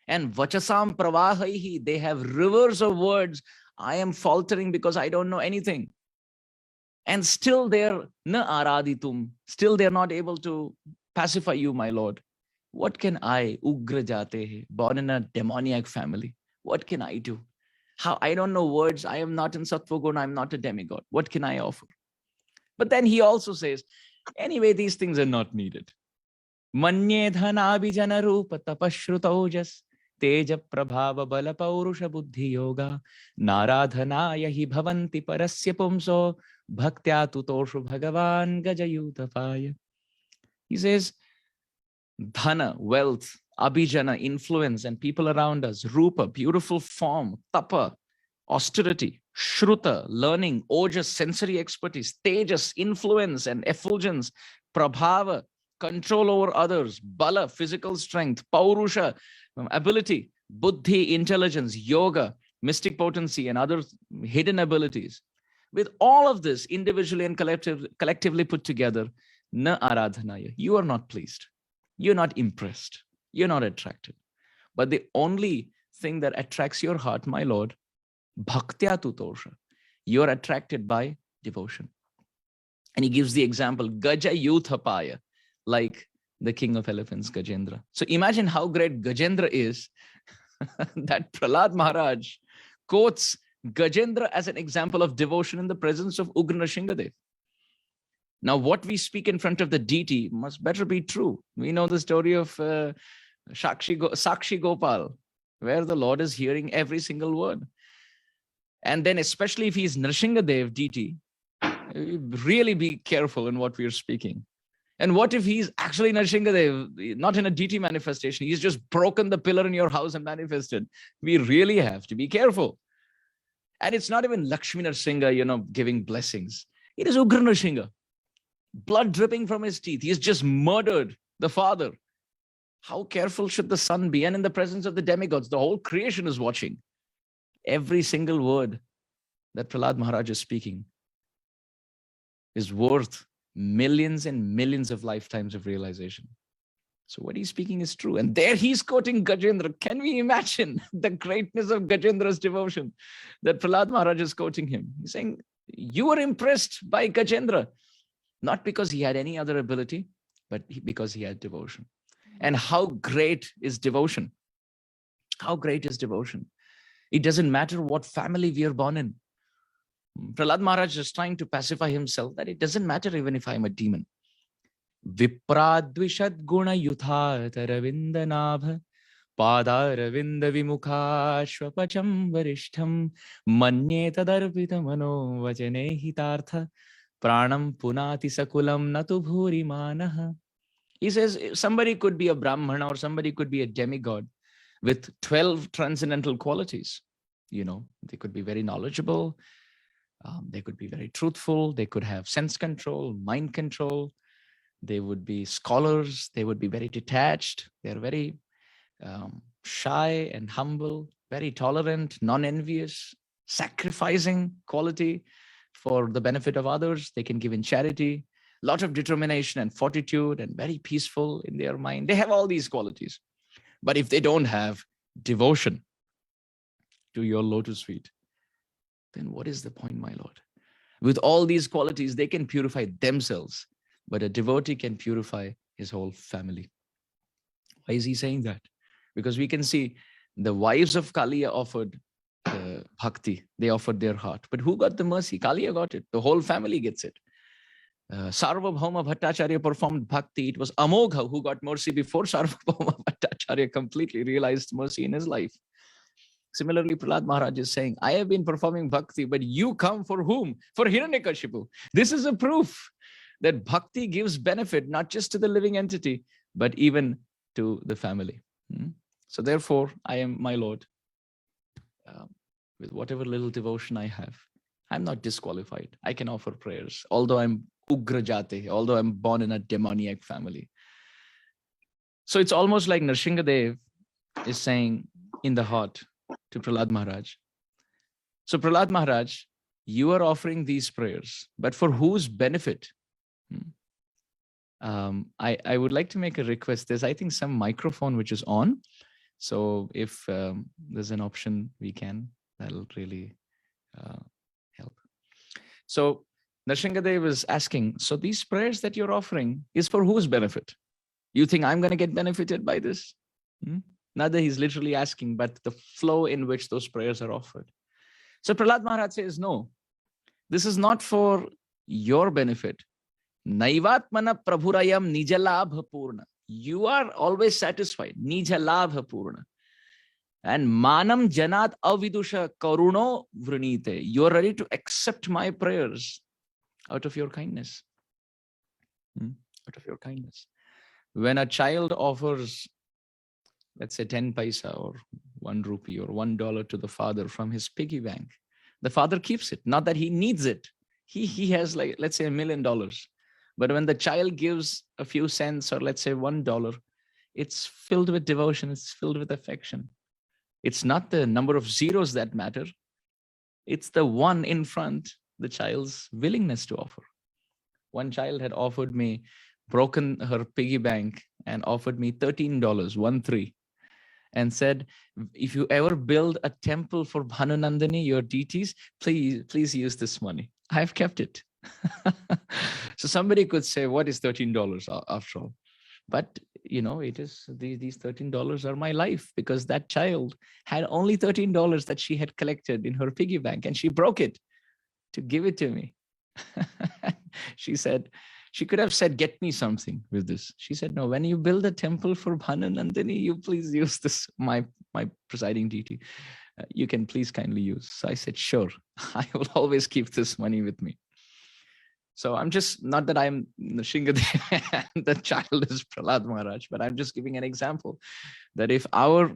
And Vachasam pravahaihi, they have rivers of words. I am faltering because I don't know anything. And still they're na araditum. Still they're not able to pacify you, my Lord. What can I, ugra jate, born in a demoniac family, what can I do? How? I don't know words. I am not in Sattva Guna. I'm not a demigod. What can I offer? But then he also says, anyway, these things are not needed. Manye dhanabhijana rupa tapashrutaujas teja prabhava bala paurusha buddhi yoga naradhanaya hi bhavanti parasya pumso bhaktya tutoshu bhagavan gajayutapaya. He says, dhana, wealth, abhijana, influence, and people around us, rupa, beautiful form, tapa, austerity, shruta, learning, ojas, sensory expertise, tejas, influence and effulgence, prabhava, control over others, bala, physical strength, paurusha, ability, buddhi, intelligence, yoga, mystic potency, and other hidden abilities. With all of this individually and collectively put together, na aradhanaya, you are not pleased. You're not impressed. You're not attracted. But the only thing that attracts your heart, my Lord, bhaktya tutosha, you're attracted by devotion. And he gives the example, gaja yuthapaya, like the king of elephants, Gajendra. So imagine how great Gajendra is that Prahlad Maharaj quotes Gajendra as an example of devotion in the presence of Ugra Nashingadeva. Now, what we speak in front of the deity must better be true. We know the story of Sakshi Gopal, where the Lord is hearing every single word. And then especially if he's Nashingadeva deity, really be careful in what we are speaking. And what if he's actually Nashingadeva, not in a deity manifestation? He's just broken the pillar in your house and manifested. We really have to be careful. And it's not even Lakshmi Narasimha, giving blessings. It is Ugra Narasimha, blood dripping from his teeth. He has just murdered the father. How careful should the son be? And in the presence of the demigods, the whole creation is watching. Every single word that Prahlad Maharaj is speaking is worth millions and millions of lifetimes of realization. So what he's speaking is true. And there he's quoting Gajendra. Can we imagine the greatness of Gajendra's devotion that Prahlad Maharaj is quoting him? He's saying, you were impressed by Gajendra, not because he had any other ability, but because he had devotion. And how great is devotion? How great is devotion? It doesn't matter what family we are born in. Prahlad Maharaj is trying to pacify himself that it doesn't matter even if I'm a demon. Vipradvishad guna yutha taravinda nabha padaravinda vimukha shvapacham varishtham manye tadarpita mano vachane hitartha pranam punati sakulam natu bhuri manaha. He says somebody could be a Brahmana or somebody could be a demigod with 12 transcendental qualities. They could be very knowledgeable. They could be very truthful. They could have sense control, mind control. They would be scholars. They would be very detached. They're very shy and humble, very tolerant, non-envious, sacrificing quality for the benefit of others. They can give in charity, a lot of determination and fortitude, and very peaceful in their mind. They have all these qualities. But if they don't have devotion to your lotus feet, then what is the point, my Lord? With all these qualities, they can purify themselves, but a devotee can purify his whole family. Why is he saying that? Because we can see the wives of Kaliya offered bhakti. They offered their heart. But who got the mercy? Kaliya got it. The whole family gets it. Sarvabhauma Bhattacharya performed bhakti. It was Amogha who got mercy before Sarvabhauma Bhattacharya completely realized mercy in his life. Similarly, Prahlad Maharaj is saying, I have been performing bhakti, but you come for whom? For Hiranyakashipu. This is a proof that bhakti gives benefit not just to the living entity, but even to the family. So therefore, I am, my Lord, with whatever little devotion I have, I'm not disqualified. I can offer prayers, although I'm Ugra Jate, although I'm born in a demoniac family. So it's almost like Nashingadeva is saying in the heart to Prahlad Maharaj. So Prahlad Maharaj, you are offering these prayers, but for whose benefit? I would like to make a request. There's, I think, some microphone which is on. So if there's an option, that'll really help. So Nashingadeva is asking, so these prayers that you're offering is for whose benefit? You think I'm going to get benefited by this? Not that he's literally asking, but the flow in which those prayers are offered. So Prahlad Maharaj says, no, this is not for your benefit. Naivatmana prabhurayam nijalabha purna. You are always satisfied. Nijalabha purna. And manam janat avidusha karuno vrinite. You are ready to accept my prayers out of your kindness. Out of your kindness. When a child offers, let's say 10 paisa or 1 rupee or $1 to the father from his piggy bank, the father keeps it. Not that he needs it. He has, like, let's say $1 million. But when the child gives a few cents or let's say $1, it's filled with devotion. It's filled with affection. It's not the number of zeros that matter. It's the one in front, the child's willingness to offer. One child had offered me, broken her piggy bank and offered me $13, 13, and said, if you ever build a temple for Bhanunandani, your deities, please use this money. I've kept it. So somebody could say, what is $13 after all? But it is, these $13 are my life, because that child had only $13 that she had collected in her piggy bank, and she broke it to give it to me. She said, She could have said, get me something with this. She said, no, when you build a temple for Bhananandini, you please use this, my presiding deity. You can please kindly use. So I said, sure, I will always keep this money with me. So I'm just, not that I'm Nashingadeva and the child is Prahlad Maharaj, but I'm just giving an example that if our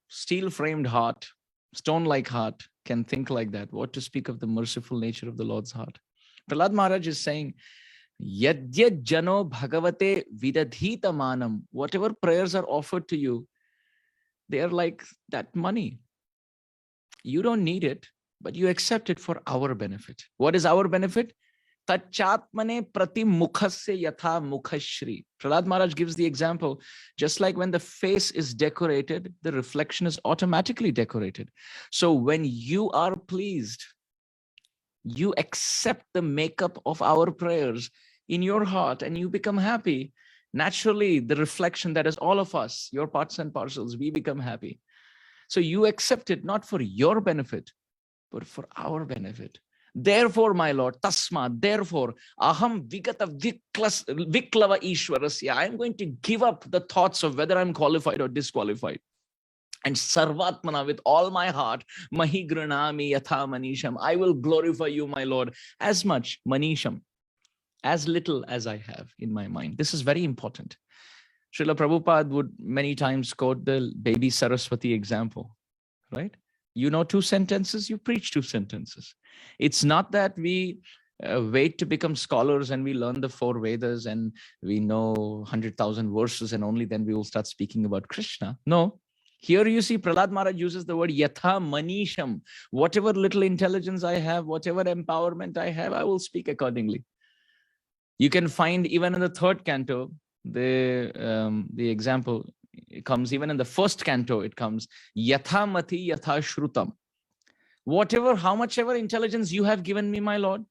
steel-framed heart, stone-like heart can think like that, what to speak of the merciful nature of the Lord's heart? Prahlad Maharaj is saying, Yadyat jano bhagavate vidadhita manam. Whatever prayers are offered to you, they are like that money. You don't need it, but you accept it for our benefit. What is our benefit? Tachatmane prati mukhasya yatha mukhashri. Prahlad Maharaj gives the example, just like when the face is decorated, the reflection is automatically decorated. So when you are pleased, you accept the makeup of our prayers in your heart and you become happy. Naturally, the reflection that is all of us, your parts and parcels, we become happy. So you accept it not for your benefit, but for our benefit. Therefore, my Lord, tasma, therefore, aham vigata viklava ishwarasya, I'm going to give up the thoughts of whether I'm qualified or disqualified. And sarvatmana, with all my heart, mahi granami yatha manisham, I will glorify you, my Lord, as much manisham, as little as I have in my mind. This is very important. Srila Prabhupada would many times quote the baby Saraswati example, right? You know 2 sentences, you preach 2 sentences. It's not that we wait to become scholars and we learn the 4 Vedas and we know 100,000 verses and only then we will start speaking about Krishna. No. Here you see Prahlad Maharaj uses the word yatha manisham. Whatever little intelligence I have, whatever empowerment I have, I will speak accordingly. You can find even in the 3rd canto, the example, it comes even in the 1st canto, it comes yatha mati yatha shrutam. Whatever, how much ever intelligence you have given me, my Lord,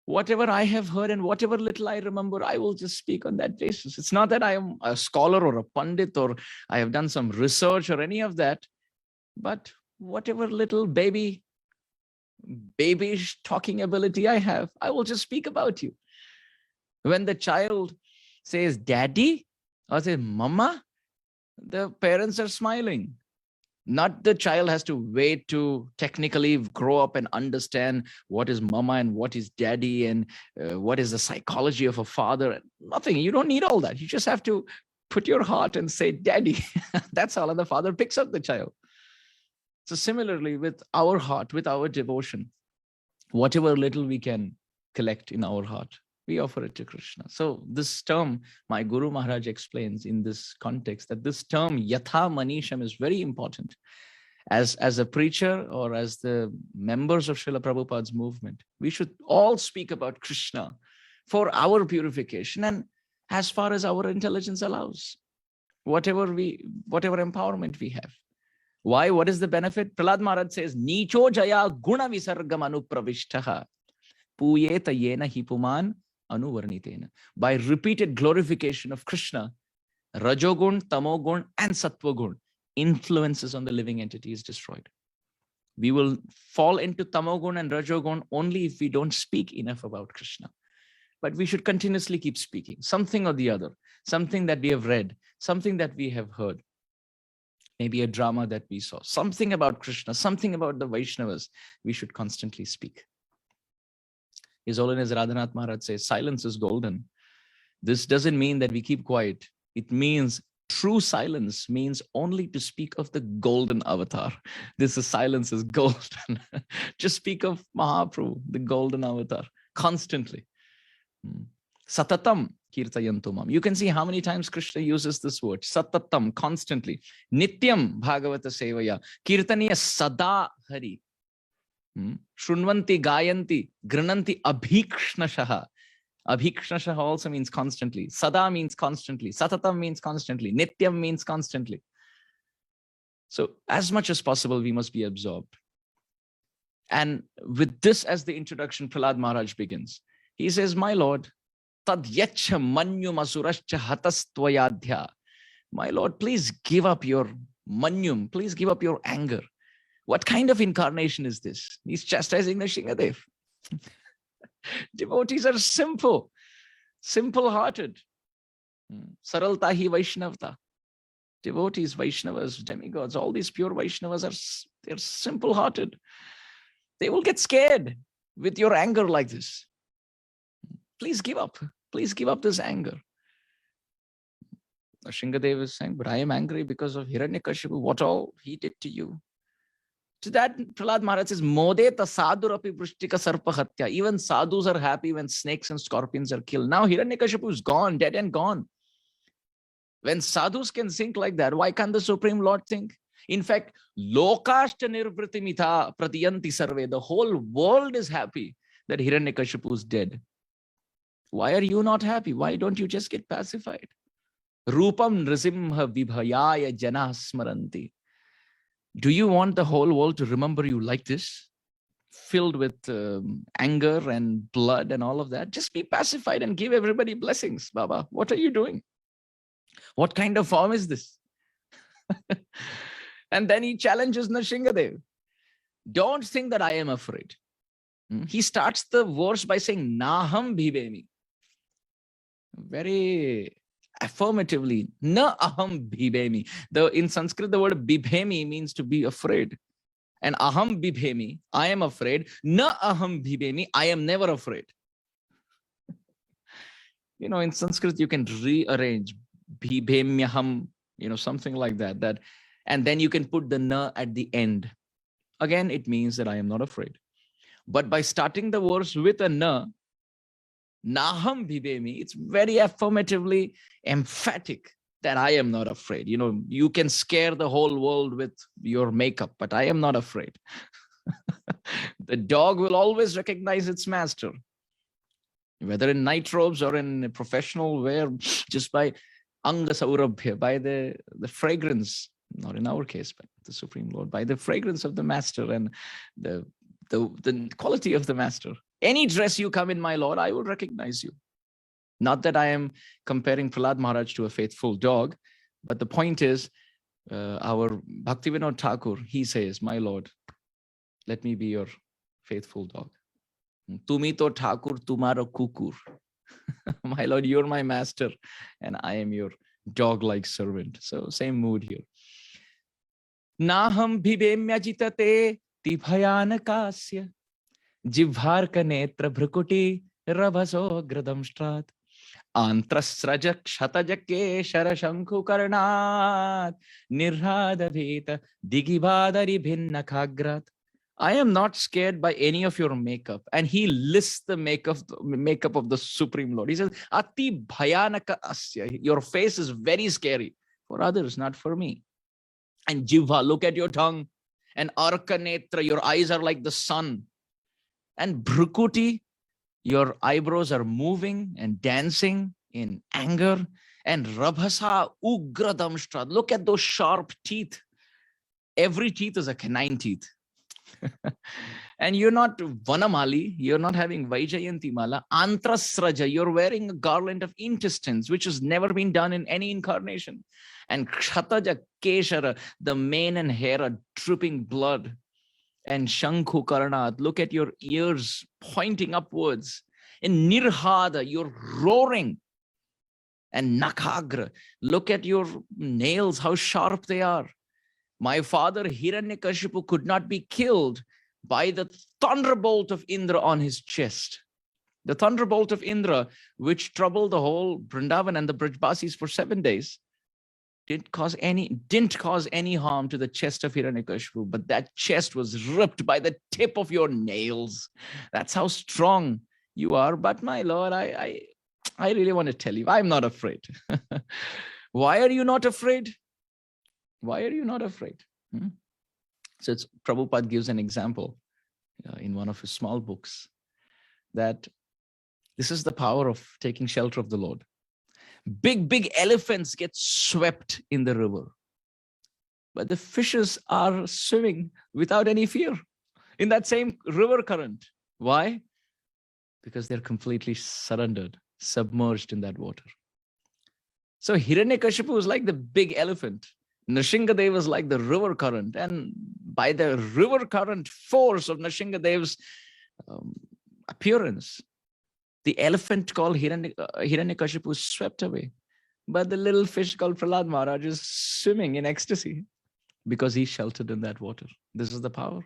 whatever I have heard and whatever little I remember, I will just speak on that basis. It's not that I am a scholar or a pandit or I have done some research or any of that, but whatever little babyish talking ability I have, I will just speak about you. When the child says daddy or says mama, the parents are smiling. Not the child has to wait to technically grow up and understand what is mama and what is daddy and what is the psychology of a father. Nothing. You don't need all that. You just have to put your heart and say daddy. That's all. And the father picks up the child. So similarly with our heart, with our devotion, whatever little we can collect in our heart, we offer it to Krishna. So this term, my Guru Maharaj explains in this context that this term yatha manisham is very important. As a preacher or as the members of Srila Prabhupada's movement, we should all speak about Krishna for our purification and as far as our intelligence allows, whatever empowerment we have. Why? What is the benefit? Prahlad Maharaj says, Nicho jaya guna visargam anupravishtaha puyeta yena hipuman anuvarnitena. By repeated glorification of Krishna, Rajogun, Tamogun, and Sattvagun, influences on the living entity is destroyed. We will fall into Tamogun and Rajogun only if we don't speak enough about Krishna. But we should continuously keep speaking, something or the other, something that we have read, something that we have heard, maybe a drama that we saw, something about Krishna, something about the Vaishnavas, we should constantly speak. His Holiness Radhanath Maharaj says, silence is golden. This doesn't mean that we keep quiet. It means true silence means only to speak of the golden avatar. This is silence is golden. Just speak of Mahaprabhu, the golden avatar, constantly. Satatam kirtayantumam. You can see how many times Krishna uses this word. Satatam, constantly. Nityam bhagavata sevaya. Kirtaniya sada hari. Shrunvanti, gayanti, grananti, abhikshnashaha. Abhikshnashaha also means constantly. Sada means constantly. Satatam means constantly. Nityam means constantly. So as much as possible, we must be absorbed. And with this as the introduction, Prahlad Maharaj begins. He says, my Lord, tad yacha manyum asurascha hatastvayadhya. My Lord, please give up your manyum. Please give up your anger. What kind of incarnation is this? He's chastising Nashingadeva. Devotees are simple, simple-hearted. Saralta hi Vaishnavta. Devotees, Vaishnavas, demigods, all these pure Vaishnavas they're simple-hearted. They will get scared with your anger like this. Please give up. Please give up this anger. Nashingadeva is saying, but I am angry because of Hiranyakashipu. What all he did to you? To that, Prahlad Maharaj says, Modeta sadurapi vrishtika sarpa hatya. Even sadhus are happy when snakes and scorpions are killed. Now Hiranyakashipu is gone, dead and gone. When sadhus can think like that, why can't the Supreme Lord think? In fact, lokashta nirvritimita pratiyanti sarve. The whole world is happy that Hiranyakashipu is dead. Why are you not happy? Why don't you just get pacified? Rupam Narasimha vibhayaya jana smaranti. Do you want the whole world to remember you like this? Filled with anger and blood and all of that? Just be pacified and give everybody blessings, Baba. What are you doing? What kind of form is this? And then he challenges Nashingadeva. Don't think that I am afraid. He starts the verse by saying, Naham bhibemi. Very affirmatively, na aham bhibemi. In Sanskrit, the word bibhemi means to be afraid. And aham bibhemi, I am afraid. Na aham bhibemi, I am never afraid. In Sanskrit, you can rearrange bhibemyaham, something like that. And then you can put the na at the end. Again, it means that I am not afraid. But by starting the verse with a na, Naham bhibemi, it's very affirmatively emphatic that I am not afraid. You can scare the whole world with your makeup, but I am not afraid. The dog will always recognize its master, whether in night robes or in professional wear, just by anga saurabhya, by the fragrance, not in our case, but the Supreme Lord, by the fragrance of the master and the quality of the master. Any dress you come in, my Lord, I will recognize you. Not that I am comparing Prahlad Maharaj to a faithful dog, but the point is, our Bhaktivinoda Thakur, he says, my Lord, let me be your faithful dog. Tumi to Thakur, tumaro kukur. My Lord, you're my master, and I am your dog-like servant. So same mood here. Naham bhibemya jitate tibhayanakasya. Jivharka netra bhrukuti rabhaso gradamstrat. Antrasraja kshatajake sharashankhu karnat. Nirhadavita digibadari bhinna khagrat. I am not scared by any of your makeup. And he lists the makeup of the Supreme Lord. He says, Ati bhayanaka asya. Your face is very scary for others, not for me. And Jivha, look at your tongue. And Arka netra, your eyes are like the sun. And Bhrukuti, your eyebrows are moving and dancing in anger. And Rabhasa ugradamshtra, look at those sharp teeth. Every teeth is a canine teeth. And you're not Vanamali, you're not having Vaijayanti Mala. Antrasraja, you're wearing a garland of intestines, which has never been done in any incarnation. And Kshataja Keshara, the mane and hair are dripping blood. And Shankhu Karanat, look at your ears pointing upwards. And Nirhada, you're roaring. And Nakagra, look at your nails, how sharp they are. My father Hiranyakashipu could not be killed by the thunderbolt of Indra on his chest. The thunderbolt of Indra, which troubled the whole Vrindavan and the Brajbasis for 7 days, didn't cause any harm to the chest of Hiranyakashipu, but that chest was ripped by the tip of your nails. That's how strong you are. But my Lord, I really want to tell you, I'm not afraid. Why are you not afraid? Why are you not afraid? So Prabhupada gives an example in one of his small books that this is the power of taking shelter of the Lord. Big elephants get swept in the river, but the fishes are swimming without any fear in that same river current. Why? Because they're completely surrendered, submerged in that water. So Hiranyakashipu is like the big elephant. Nashingadeva is like the river current, and by the river current force of Nashingadeva's appearance, The elephant called Hiranyakashipu swept away. But the little fish called Prahlad Maharaj is swimming in ecstasy because he's sheltered in that water. This is the power.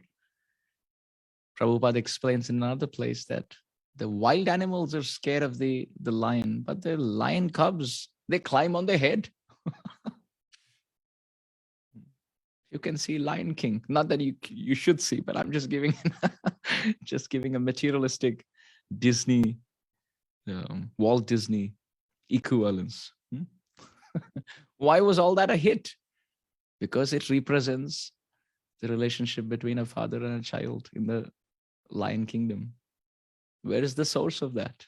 Prabhupada explains in another place that the wild animals are scared of the lion, but the lion cubs, they climb on their head. You can see Lion King. Not that you should see, but I'm just giving a materialistic Disney, Walt Disney equivalence. Why was all that a hit? Because it represents the relationship between a father and a child in the Lion Kingdom. Where is the source of that?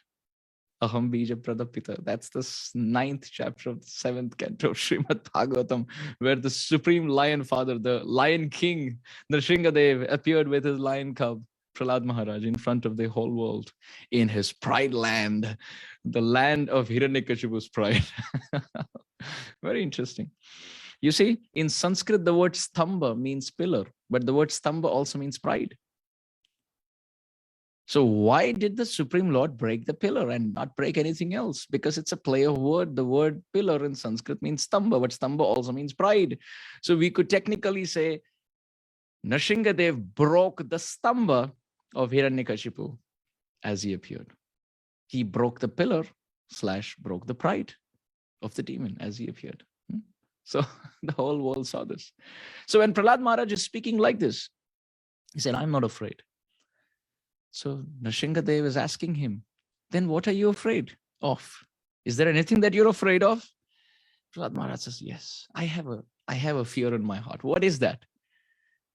Aham Bija Pradapita. That's the 9th chapter of the 7th canto of Srimad Bhagavatam, where the Supreme Lion Father, the Lion King, Nashingadeva, appeared with his lion cub, Prahlad Maharaj, in front of the whole world, in his pride land, the land of Hiranyakashipu's pride. Very interesting. You see, in Sanskrit, the word stamba means pillar, but the word stamba also means pride. So why did the Supreme Lord break the pillar and not break anything else? Because it's a play of word. The word pillar in Sanskrit means stamba, but stamba also means pride. So we could technically say Nashingadeva broke the stamba of Hiranyakashipu as he appeared. He broke the pillar / broke the pride of the demon as he appeared. So the whole world saw this. So when Prahlad Maharaj is speaking like this, he said, I'm not afraid. So Nashingadeva is asking him, then what are you afraid of? Is there anything that you're afraid of? Prahlad Maharaj says, yes, I have a fear in my heart. What is that?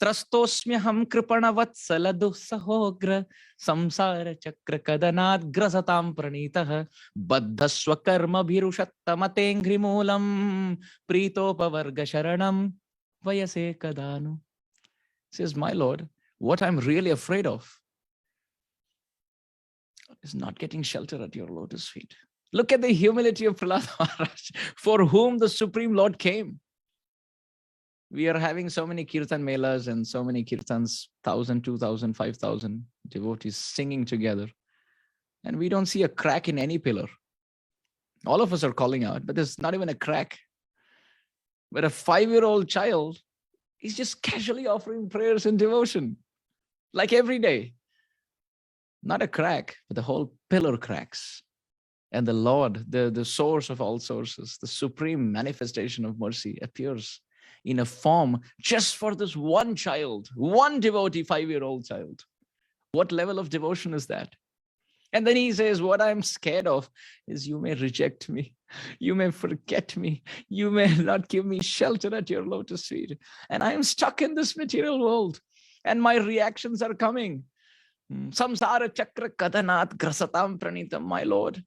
Trastosmyaham kripanavat sahogra samsara chakra kadanat grasatam pranitah baddhasva karma bhirushattamate moolam pritopavarga sharanam vayase kadanu. Says, my Lord, what I'm really afraid of is not getting shelter at your lotus feet. Look at the humility of Prahlad Maharaj, for whom the Supreme Lord came. We are having so many kirtan melas and so many kirtans, 1,000, 2,000, 5,000 devotees singing together. And we don't see a crack in any pillar. All of us are calling out, but there's not even a crack. But a 5-year-old child is just casually offering prayers and devotion, like every day. Not a crack, but the whole pillar cracks. And the Lord, the source of all sources, the supreme manifestation of mercy, appears in a form just for this one child, one devotee, 5-year-old child. What level of devotion is that? And then he says, what I'm scared of is you may reject me. You may forget me. You may not give me shelter at your lotus feet. And I'm stuck in this material world. And my reactions are coming. Samsara chakra kadanat grasatam pranitam, my Lord.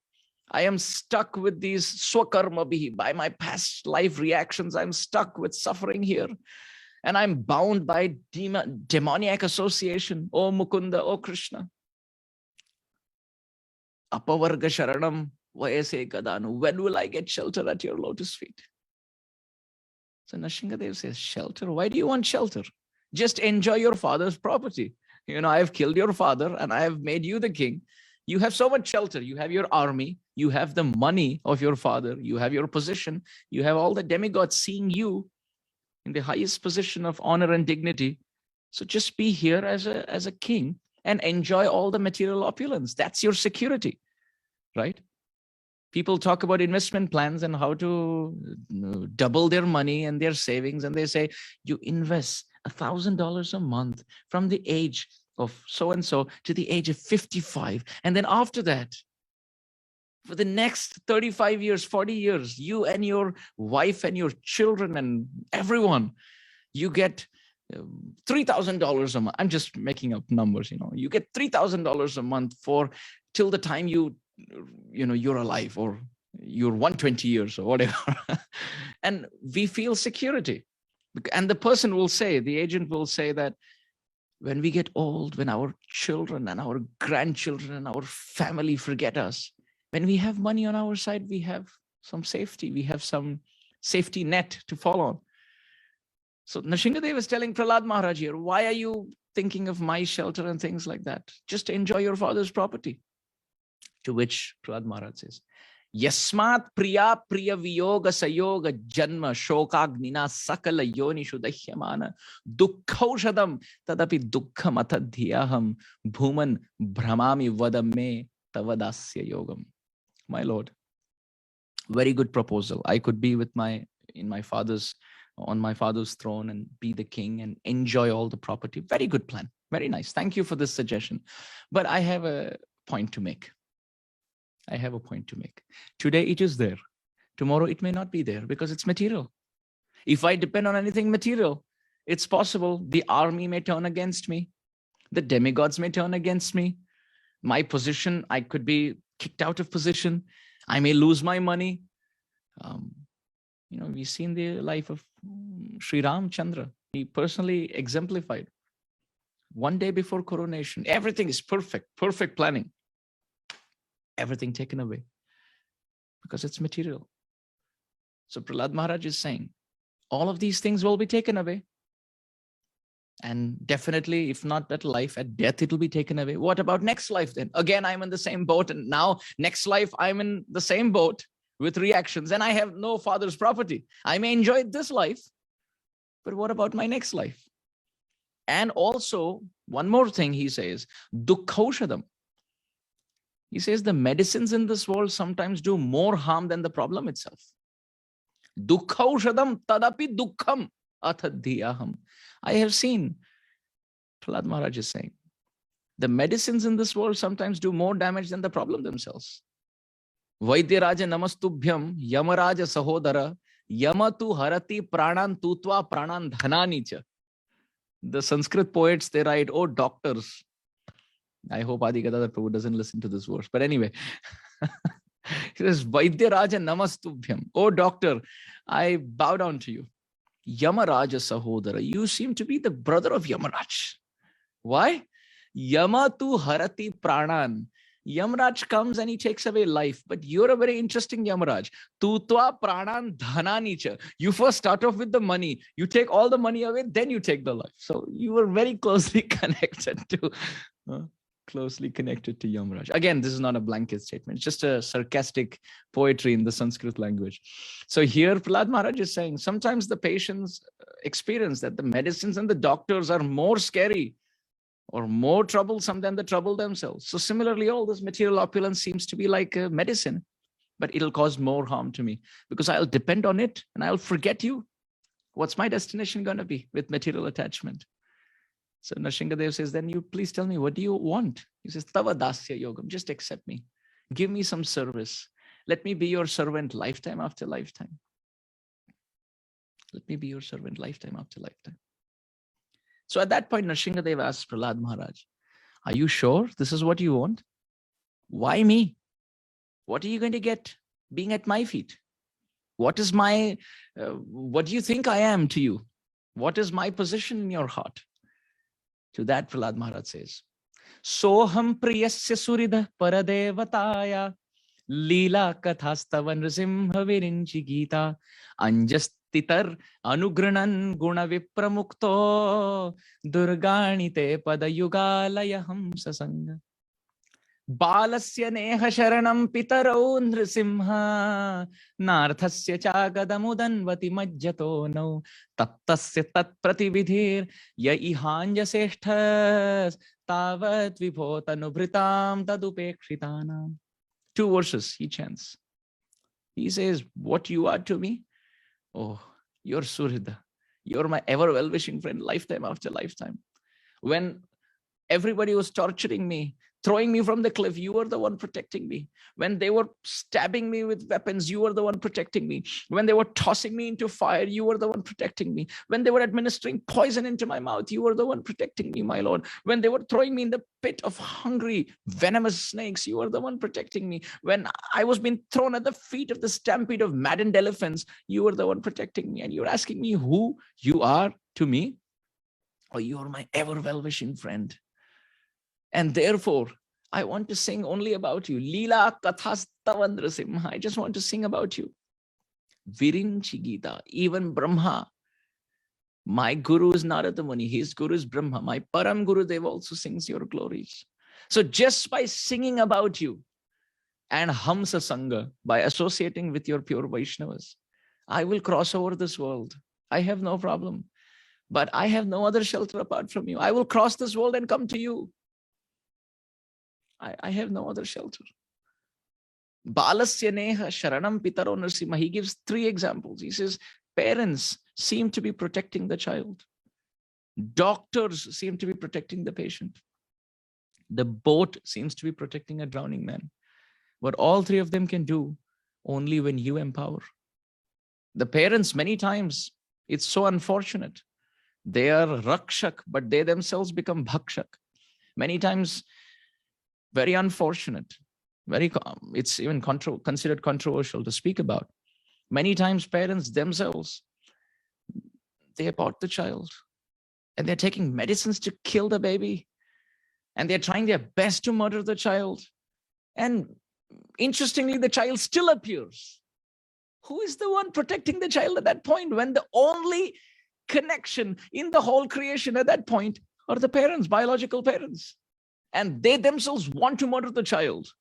I am stuck with these swakarma bihi, by my past life reactions. I'm stuck with suffering here. And I'm bound by demoniac association. Oh Mukunda, oh Krishna. Apavarga sharanam vayase kadanu. When will I get shelter at your lotus feet? So Nashingadeva says, shelter? Why do you want shelter? Just enjoy your father's property. You know, I have killed your father and I have made you the king. You have so much shelter. You have your army. You have the money of your father. You have your position. You have all the demigods seeing you in the highest position of honor and dignity. So just be here as a king and enjoy all the material opulence. That's your security, right? People talk about investment plans and how to double their money and their savings. And they say, you invest $1,000 a month from the age of so-and-so to the age of 55. And then after that, for the next 35 years, 40 years, you and your wife and your children and everyone, you get $3,000 a month. I'm just making up numbers, you know. You get $3,000 a month for till the time you're alive, or you're 120 years or whatever. And we feel security. And the person will say, the agent will say that when we get old, when our children and our grandchildren and our family forget us, when we have money on our side, we have some safety. We have some safety net to fall on. So Nashingadeva is telling Prahlad Maharaj here, why are you thinking of my shelter and things like that? Just enjoy your father's property. To which Prahlad Maharaj says, Yasmat priya priya viyoga sayoga janma shokagnina sakala yonishu dahyamana dukkhaushadam tadapi dukkham atadhyaham bhuman brahmami vadame tavadasya yogam. My Lord, very good proposal. I could be with on my father's throne and be the king and enjoy all the property. Very good plan. Very nice. Thank you for this suggestion. But I have a point to make. Today it is there. Tomorrow it may not be there because it's material. If I depend on anything material, it's possible the army may turn against me. The demigods may turn against me. My position, I could be kicked out of position. I may lose my money. We've seen the life of Sri Ram Chandra. He personally exemplified. One day before coronation, everything is perfect planning. Everything taken away because it's material. So Prahlad Maharaj is saying, all of these things will be taken away. And definitely, if not at life, at death, it will be taken away. What about next life then? Again, I'm in the same boat. And now next life, I'm in the same boat with reactions and I have no father's property. I may enjoy this life, but what about my next life? And also, one more thing he says, dukkhaushadam. He says the medicines in this world sometimes do more harm than the problem itself. Dukkhaushadam tadapi dukkham atadhyaham. I have seen, Prahlad Maharaj is saying, the medicines in this world sometimes do more damage than the problem themselves. Vaidyaraja namastubhyam Yamaraja sahodara Yamatu harati pranan tutva pranan dhananicha. The Sanskrit poets, they write, oh doctors. I hope Adi Gadadhar Prabhu doesn't listen to this verse. But anyway, he says, Vaidyaraja namastubhyam. Oh doctor, I bow down to you. Yamaraja sahodara. You seem to be the brother of Yamaraj. Why? Yamatu harati pranan. Yamaraj comes and he takes away life, but you're a very interesting Yamaraj. Tutva pranan dhananicha. You first start off with the money. You take all the money away, then you take the life. So you were very closely connected to Yamaraj. Again, this is not a blanket statement. It's just a sarcastic poetry in the Sanskrit language. So here Prahlad Maharaj is saying, sometimes the patients experience that the medicines and the doctors are more scary or more troublesome than the trouble themselves. So similarly, all this material opulence seems to be like a medicine, but it'll cause more harm to me because I'll depend on it and I'll forget you. What's my destination going to be with material attachment? So Nashingadeva says, then you please tell me, what do you want? He says, Tava dasya yogam, just accept me. Give me some service. Let me be your servant lifetime after lifetime. Let me be your servant lifetime after lifetime. So at that point, Nashingadeva asked Prahlad Maharaj, are you sure this is what you want? Why me? What are you going to get being at my feet? What is what do you think I am to you? What is my position in your heart? To that, Prahlad Maharaj says, Soham priyasya surida paradevataya Leela kathastava Narasimha virinchi gita Anjastitar anugranan guna vipramukto Durganite padayugalayaham sasanga Balasya neha sharanam pitarau Narasimha Narthasya chagadamudanvati majjato no Taptasya tat pratividhir ya ihanja seshthas Tavat vibhotanubhritam tadupekshitanam. 2 verses he chants. He says, what you are to me? Oh, you're Surhida. You're my ever well-wishing friend, lifetime after lifetime. When everybody was torturing me, throwing me from the cliff, you were the one protecting me. When they were stabbing me with weapons, you were the one protecting me. When they were tossing me into fire, you were the one protecting me. When they were administering poison into my mouth, you were the one protecting me, my Lord. When they were throwing me in the pit of hungry, venomous snakes, you were the one protecting me. When I was being thrown at the feet of the stampede of maddened elephants, you were the one protecting me. And you're asking me who you are to me? Oh, you are my ever well-wishing friend. And therefore, I want to sing only about you. Leela kathastava Narasimha. I just want to sing about you. Virinchi Gita. Even Brahma. My guru is Narada Muni. His guru is Brahma. My Param Guru Dev also sings your glories. So just by singing about you, and Hamsa Sangha, by associating with your pure Vaishnavas. I will cross over this world. I have no problem. But I have no other shelter apart from you. I will cross this world and come to you. I have no other shelter. Balasya neha sharanam pitaro Narasimha. He gives 3 examples. He says, parents seem to be protecting the child. Doctors seem to be protecting the patient. The boat seems to be protecting a drowning man. But all 3 of them can do only when you empower. The parents, many times, it's so unfortunate. They are rakshak, but they themselves become bhakshak. Many times, very unfortunate. It's even considered controversial to speak about. Many times, parents themselves, they abort the child. And they're taking medicines to kill the baby. And they're trying their best to murder the child. And interestingly, the child still appears. Who is the one protecting the child at that point, when the only connection in the whole creation at that point are the parents, biological parents? And they themselves want to murder the child.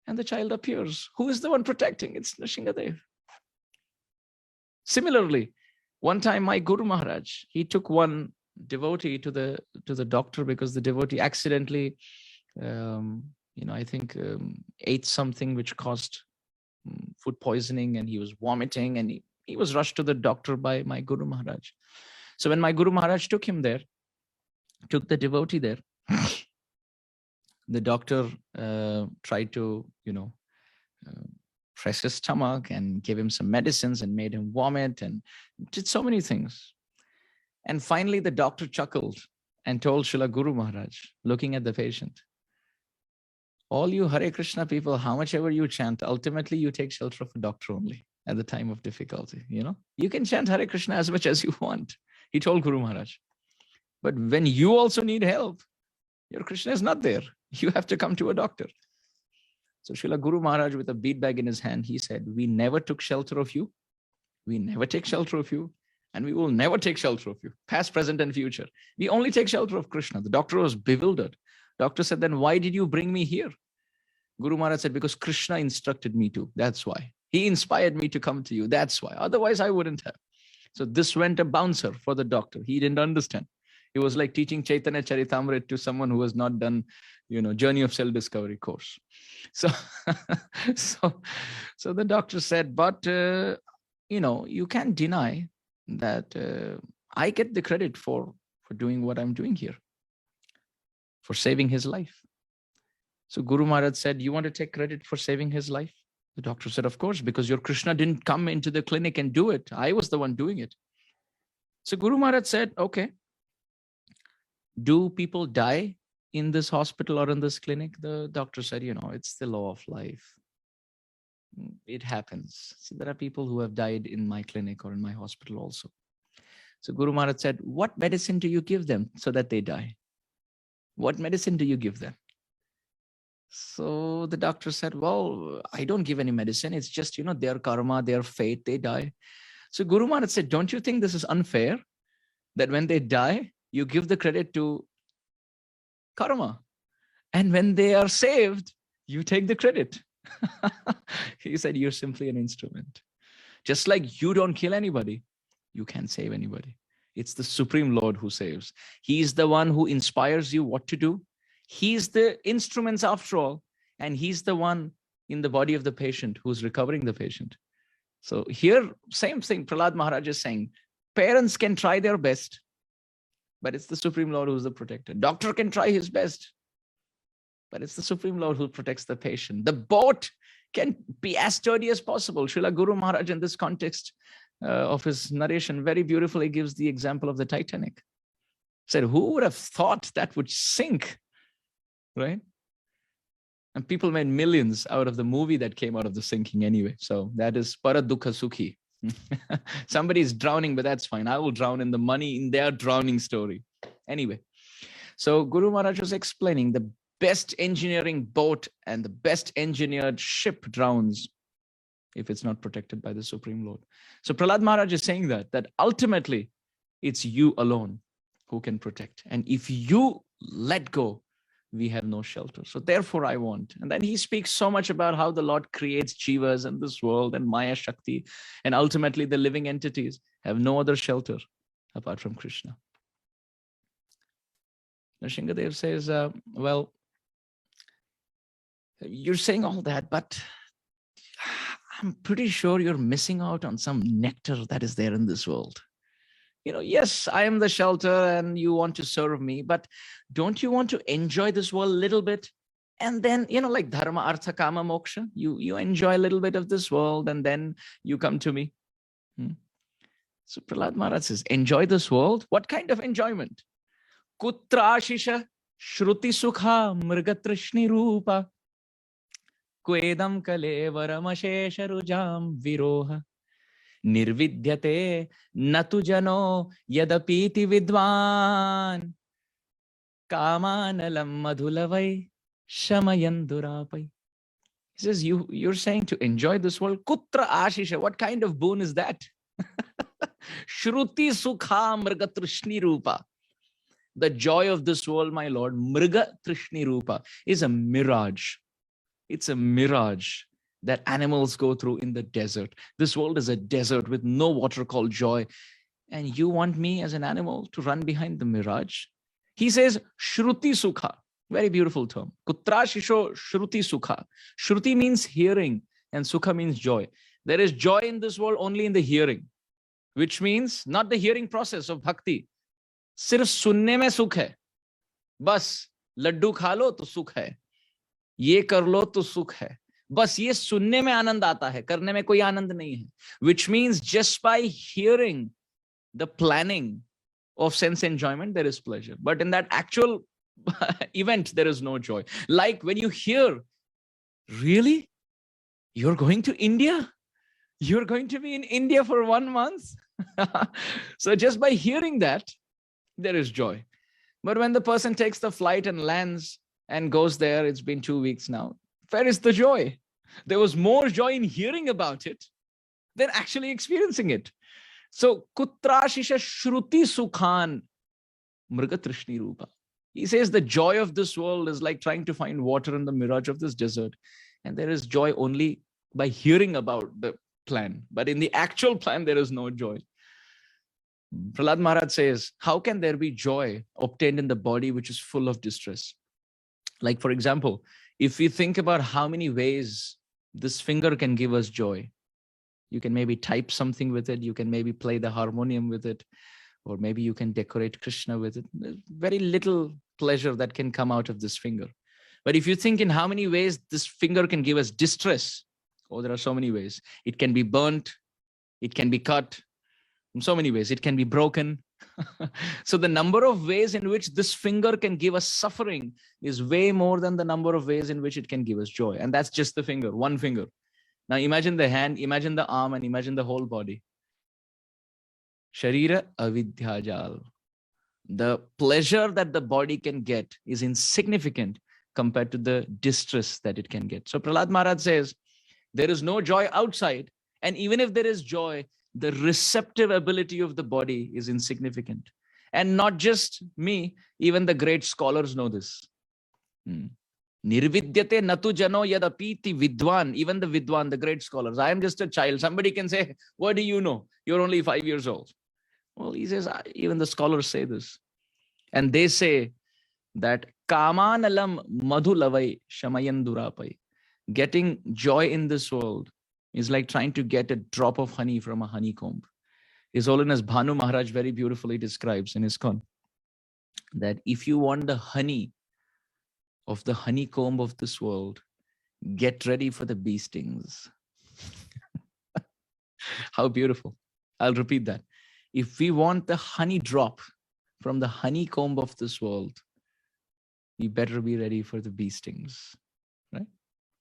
And the child appears. Who is the one protecting? It's Nashingadeva. Similarly, one time my Guru Maharaj, he took one devotee to the doctor because the devotee accidentally, I think ate something which caused food poisoning, and he was vomiting, and he was rushed to the doctor by my Guru Maharaj. So when my Guru Maharaj took the devotee there, the doctor tried to, press his stomach and gave him some medicines and made him vomit and did so many things. And finally, the doctor chuckled and told Srila Guru Maharaj, looking at the patient, all you Hare Krishna people, how much ever you chant, ultimately you take shelter of a doctor only at the time of difficulty. You can chant Hare Krishna as much as you want, he told Guru Maharaj. But when you also need help, your Krishna is not there. You have to come to a doctor. So Srila Guru Maharaj, with a bead bag in his hand, he said, we never took shelter of you. We never take shelter of you. And we will never take shelter of you, past, present, and future. We only take shelter of Krishna. The doctor was bewildered. Doctor said, then why did you bring me here? Guru Maharaj said, because Krishna instructed me to. That's why. He inspired me to come to you. That's why. Otherwise, I wouldn't have. So this went a bouncer for the doctor. He didn't understand. It was like teaching Chaitanya Charitamrita to someone who has not done, Journey of Self-Discovery course. So, so the doctor said, but, you can't deny that I get the credit for doing what I'm doing here, for saving his life. So Guru Maharaj said, you want to take credit for saving his life? The doctor said, of course, because your Krishna didn't come into the clinic and do it. I was the one doing it. So Guru Maharaj said, okay, do people die in this hospital or in this clinic? The doctor said, it's the law of life. It happens. So there are people who have died in my clinic or in my hospital also. So Guru Maharaj said, what medicine do you give them so that they die? What medicine do you give them? So the doctor said, well, I don't give any medicine. It's just, their karma, their fate, they die. So Guru Maharaj said, don't you think this is unfair that when they die, you give the credit to karma? And when they are saved, you take the credit. He said, you're simply an instrument. Just like you don't kill anybody, you can't save anybody. It's the Supreme Lord who saves. He's the one who inspires you what to do. He's the instruments after all. And he's the one in the body of the patient who's recovering the patient. So here, same thing, Prahlad Maharaj is saying, parents can try their best, but it's the Supreme Lord who's the protector. Doctor can try his best, but it's the Supreme Lord who protects the patient. The boat can be as sturdy as possible. Srila Guru Maharaj, in this context of his narration, very beautifully gives the example of the Titanic. Said, who would have thought that would sink, right? And people made millions out of the movie that came out of the sinking anyway. So that is para dukha sukhi. Somebody's drowning, but that's fine. I will drown in the money in their drowning story. Anyway, so Guru Maharaj was explaining the best engineering boat and the best engineered ship drowns if it's not protected by the Supreme Lord. So Prahlad Maharaj is saying that ultimately it's you alone who can protect. And if you let go, we have no shelter. So therefore I want. And then he speaks so much about how the Lord creates jivas and this world and Maya Shakti. And ultimately the living entities have no other shelter apart from Krishna. Nashingadeva says, well, you're saying all that, but I'm pretty sure you're missing out on some nectar that is there in this world. Yes, I am the shelter and you want to serve me, but don't you want to enjoy this world a little bit? And then, like dharma, artha, kama, moksha, you enjoy a little bit of this world and then you come to me. So Prahlad Maharaj says, enjoy this world? What kind of enjoyment? Kutra ashisha shruti sukha mrigatrishni rupa kwedam kalevaramashesha rujam viroha nirvidyate natu jano yadapiti vidwan kamanalam madhulavai shamayandurapai. He says, you're saying to enjoy this world? Kutra ashisha, what kind of boon is that? Shruti sukha mriga trishni rupa. The joy of this world, my Lord, mriga trishni rupa, is a mirage. It's a mirage that animals go through in the desert. This world is a desert with no water called joy. And you want me as an animal to run behind the mirage? He says, Shruti Sukha. Very beautiful term. Kutra Shisho Shruti Sukha. Shruti means hearing and Sukha means joy. There is joy in this world only in the hearing, which means not the hearing process of bhakti. Sirf sunne mein sukh hai. Bas, laddu kha lo to sukh hai. Ye kar lo to sukh hai. बस ये सुनने में आनंद आता है, करने में कोई आनंद नहीं है. Which means just by hearing the planning of sense enjoyment, there is pleasure. But in that actual event, there is no joy. Like when you hear, really? You're going to India? You're going to be in India for 1 month? So just by hearing that, there is joy. But when the person takes the flight and lands and goes there, it's been 2 weeks now, where is the joy? There was more joy in hearing about it than actually experiencing it. So, kutra shisha shruti sukhan mriga trishni rupa. He says the joy of this world is like trying to find water in the mirage of this desert. And there is joy only by hearing about the plan. But in the actual plan, there is no joy. Prahlad Maharaj says, how can there be joy obtained in the body which is full of distress? Like, for example, if we think about how many ways this finger can give us joy, you can maybe type something with it, you can maybe play the harmonium with it, or maybe you can decorate Krishna with it. There's very little pleasure that can come out of this finger. But if you think in how many ways this finger can give us distress, oh, there are so many ways. It can be burnt, it can be cut, in so many ways. It can be broken. So the number of ways in which this finger can give us suffering is way more than the number of ways in which it can give us joy. And that's just the finger, one finger. Now imagine the hand, imagine the arm, and imagine the whole body. Sharira avidyajal. The pleasure that the body can get is insignificant compared to the distress that it can get. So Prahlad Maharaj says, there is no joy outside. And even if there is joy, the receptive ability of the body is insignificant. And not just me, even the great scholars know this. Nirvidyate natu jano yadapiti vidwan. Even the vidwan, the great scholars. I am just a child. Somebody can say, what do you know? You're only 5 years old. Well, he says, even the scholars say this. And they say that kamanalam madhulavai shamayandurapai. Getting joy in this world is like trying to get a drop of honey from a honeycomb. His Holiness Bhanu Maharaj very beautifully describes in his ISKCON that if you want the honey of the honeycomb of this world, get ready for the bee stings. How beautiful. I'll repeat that. If we want the honey drop from the honeycomb of this world, you better be ready for the bee stings, right?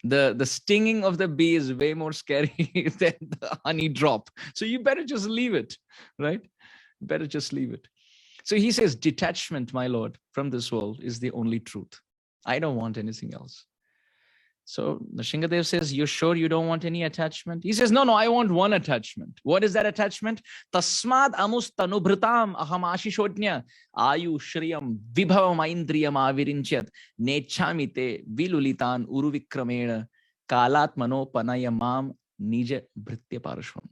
The stinging of the bee is way more scary than the honey drop. So you better just leave it, right? Better just leave it. So he says, detachment, my Lord, from this world is the only truth. I don't want anything else. So Nashingadeva says, you're sure you don't want any attachment? He says, no, I want one attachment. What is that attachment? Tasmad amustanubhritam aham ashishodnya ayu shriyam vibhavam aindriyam avirinchyat nechamite vilulitan uruvikramena kalatmano panayamam nija bhritya parashvam.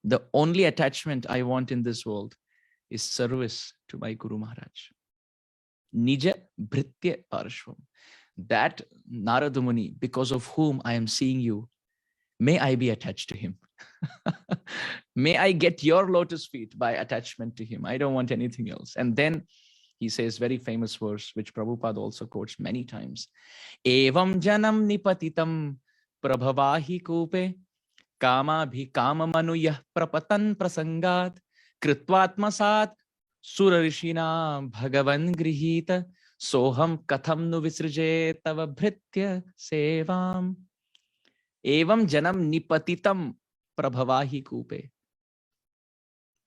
The only attachment I want in this world is service to my Guru Maharaj. Nija bhritya parashvam. That Narada Muni, because of whom I am seeing you, may I be attached to him. May I get your lotus feet by attachment to him. I don't want anything else. And then he says very famous verse, which Prabhupada also quotes many times. Evam janam nipatitam prabhavahi kupe kama bhi kama manuyah prapatan prasangat kritvatmasat surarishina bhagavan grihita soham katham nu visrije tava bhritya sevam. Evam janam nipatitam prabhavahi kupe.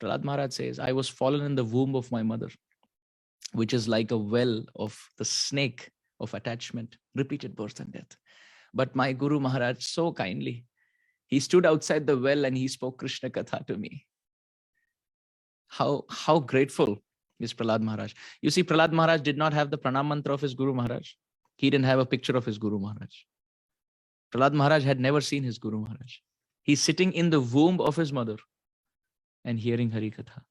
Prahlad Maharaj says, I was fallen in the womb of my mother, which is like a well of the snake of attachment, repeated birth and death. But my Guru Maharaj, so kindly, he stood outside the well and he spoke Krishna Katha to me. How grateful is Prahlad Maharaj. You see, Prahlad Maharaj did not have the pranam mantra of his Guru Maharaj. He didn't have a picture of his Guru Maharaj. Prahlad Maharaj had never seen his Guru Maharaj. He's sitting in the womb of his mother and hearing Hari Katha.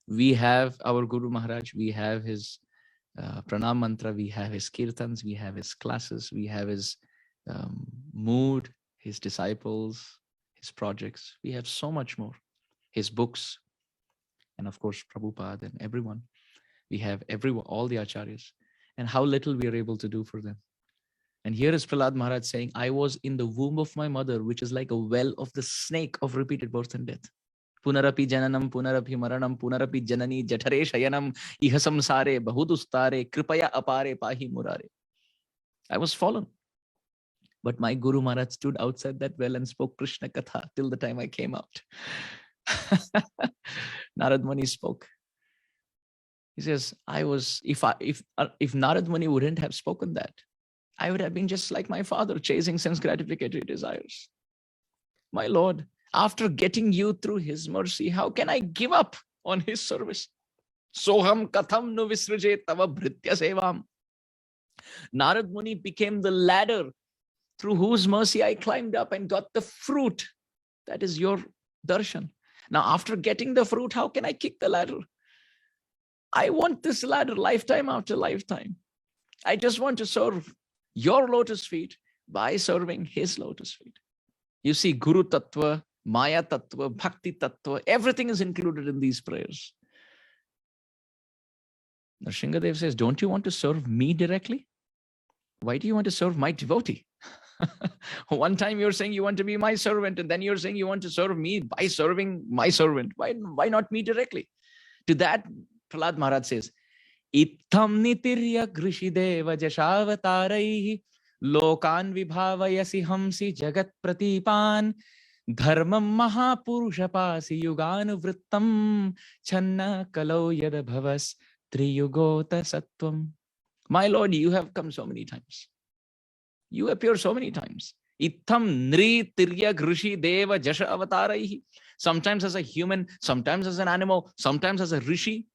We have our Guru Maharaj, we have his pranam mantra, we have his kirtans, we have his classes, we have his mood, his disciples, his projects. We have so much more. His books, and of course Prabhupada and everyone. We have everyone, all the acharyas, and how little we are able to do for them. And here is Prahlad Maharaj saying, I was in the womb of my mother, which is like a well of the snake of repeated birth and death. Punarapi jananam, punarapi maranam, punarapi janani, jathare shayanam, iha samsare, bahudustare, kripaya apare, pahi murare. I was fallen. But my Guru Maharaj stood outside that well and spoke Krishna Katha till the time I came out. Narad Muni spoke. He says, if Narad Muni wouldn't have spoken that, I would have been just like my father, chasing sense gratificatory desires. My Lord, after getting you through his mercy, how can I give up on his service? Soham katham nu visrije tava bhritya sevam. Narad Muni became the ladder through whose mercy I climbed up and got the fruit. That is your darshan. Now, after getting the fruit, how can I kick the ladder? I want this ladder lifetime after lifetime. I just want to serve your lotus feet by serving his lotus feet. You see, Guru Tattva, Maya Tattva, Bhakti Tattva, everything is included in these prayers. Nashingadeva says, don't you want to serve me directly? Why do you want to serve my devotee? One time you're saying you want to be my servant, and then you're saying you want to serve me by serving my servant. Why not me directly? To that, Prahlad Maharaj says, Itham nitirya grishideva jashavataraih lokan vibhavayasi hamsi jagat pratipan dharmam mahapurushapasi yuganuvrittam channa kalau yadabhavas triyugota sattvam. My Lord, you have come so many times. You appear so many times. Itham nri tirya grishi deva jasha avataraihi. Sometimes as a human, sometimes as an animal, sometimes as a rishi.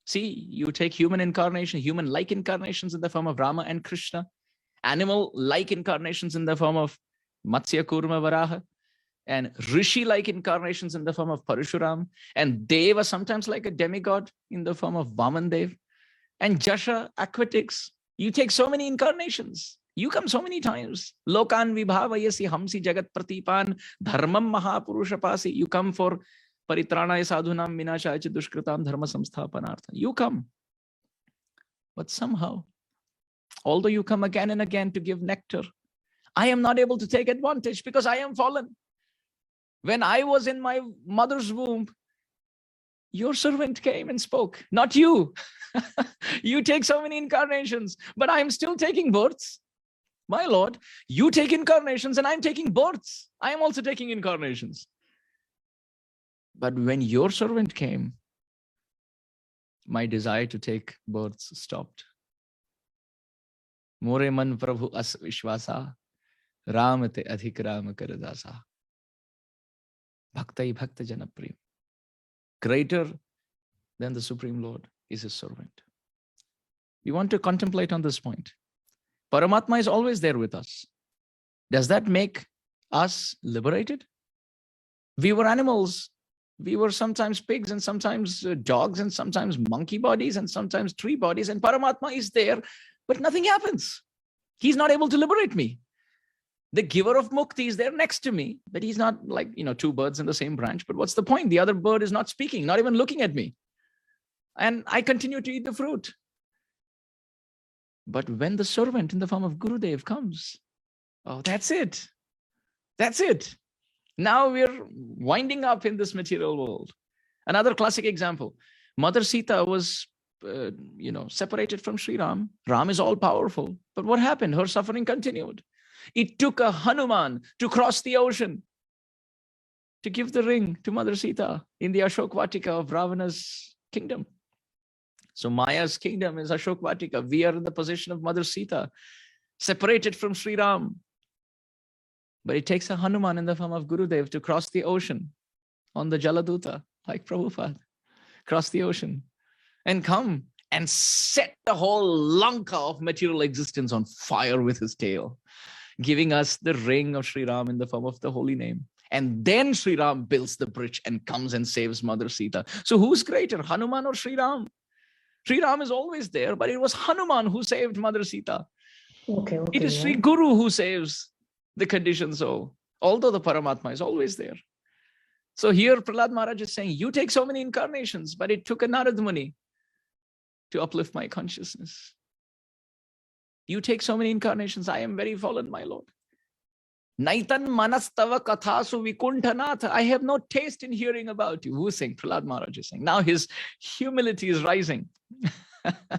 See, you take human incarnation, human-like incarnations in the form of Rama and Krishna, animal-like incarnations in the form of Matsya, Kurma, Varaha, and rishi-like incarnations in the form of Parashuram, and Deva, sometimes like a demigod in the form of Vamandev, and Jasha, aquatics. You take so many incarnations. You come so many times. Lokan vibhavayasi hamsi jagat pratipan dharmam mahapurushapasi. You come for paritranaya sadhunam vinashaya dushkritam dharma samsthapanartha. You come. But somehow, although you come again and again to give nectar, I am not able to take advantage because I am fallen. When I was in my mother's womb, your servant came and spoke, not you. You take so many incarnations, but I am still taking births. My Lord, you take incarnations and I'm taking births. I am also taking incarnations. But when your servant came, my desire to take births stopped. More man prabhu as vishwasa Ramate adhik Rama karadasa. Bhaktai bhakta janapriyam. Greater than the Supreme Lord is his servant. We want to contemplate on this point. Paramatma is always there with us. Does that make us liberated? We were animals. We were sometimes pigs and sometimes dogs and sometimes monkey bodies and sometimes tree bodies, and Paramatma is there, but nothing happens. He's not able to liberate me. The giver of mukti is there next to me, but he's not like, two birds in the same branch. But what's the point? The other bird is not speaking, not even looking at me. And I continue to eat the fruit. But when the servant in the form of Gurudev comes, oh, that's it. That's it. Now we're winding up in this material world. Another classic example. Mother Sita was, separated from Sri Ram. Ram is all powerful. But what happened? Her suffering continued. It took a Hanuman to cross the ocean to give the ring to Mother Sita in the Ashok Vatika of Ravana's kingdom. So Maya's kingdom is Ashok Vatika. We are in the position of Mother Sita, separated from Sri Ram. But it takes a Hanuman in the form of Gurudev to cross the ocean on the Jaladuta, like Prabhupada, cross the ocean and come and set the whole Lanka of material existence on fire with his tail, giving us the ring of Sri Ram in the form of the holy name. And then Sri Ram builds the bridge and comes and saves Mother Sita. So who's greater, Hanuman or Sri Ram? Sri Ram is always there, but it was Hanuman who saved Mother Sita. Okay, It is Sri Guru who saves the conditioned soul, although the Paramatma is always there. So here Prahlad Maharaj is saying, you take so many incarnations, but it took a Narad Muni to uplift my consciousness. You take so many incarnations. I am very fallen, my Lord. Naitan manastava kathasu vikuntanath. I have no taste in hearing about you. Who's saying? Prahlad Maharaj is saying. Now his humility is rising.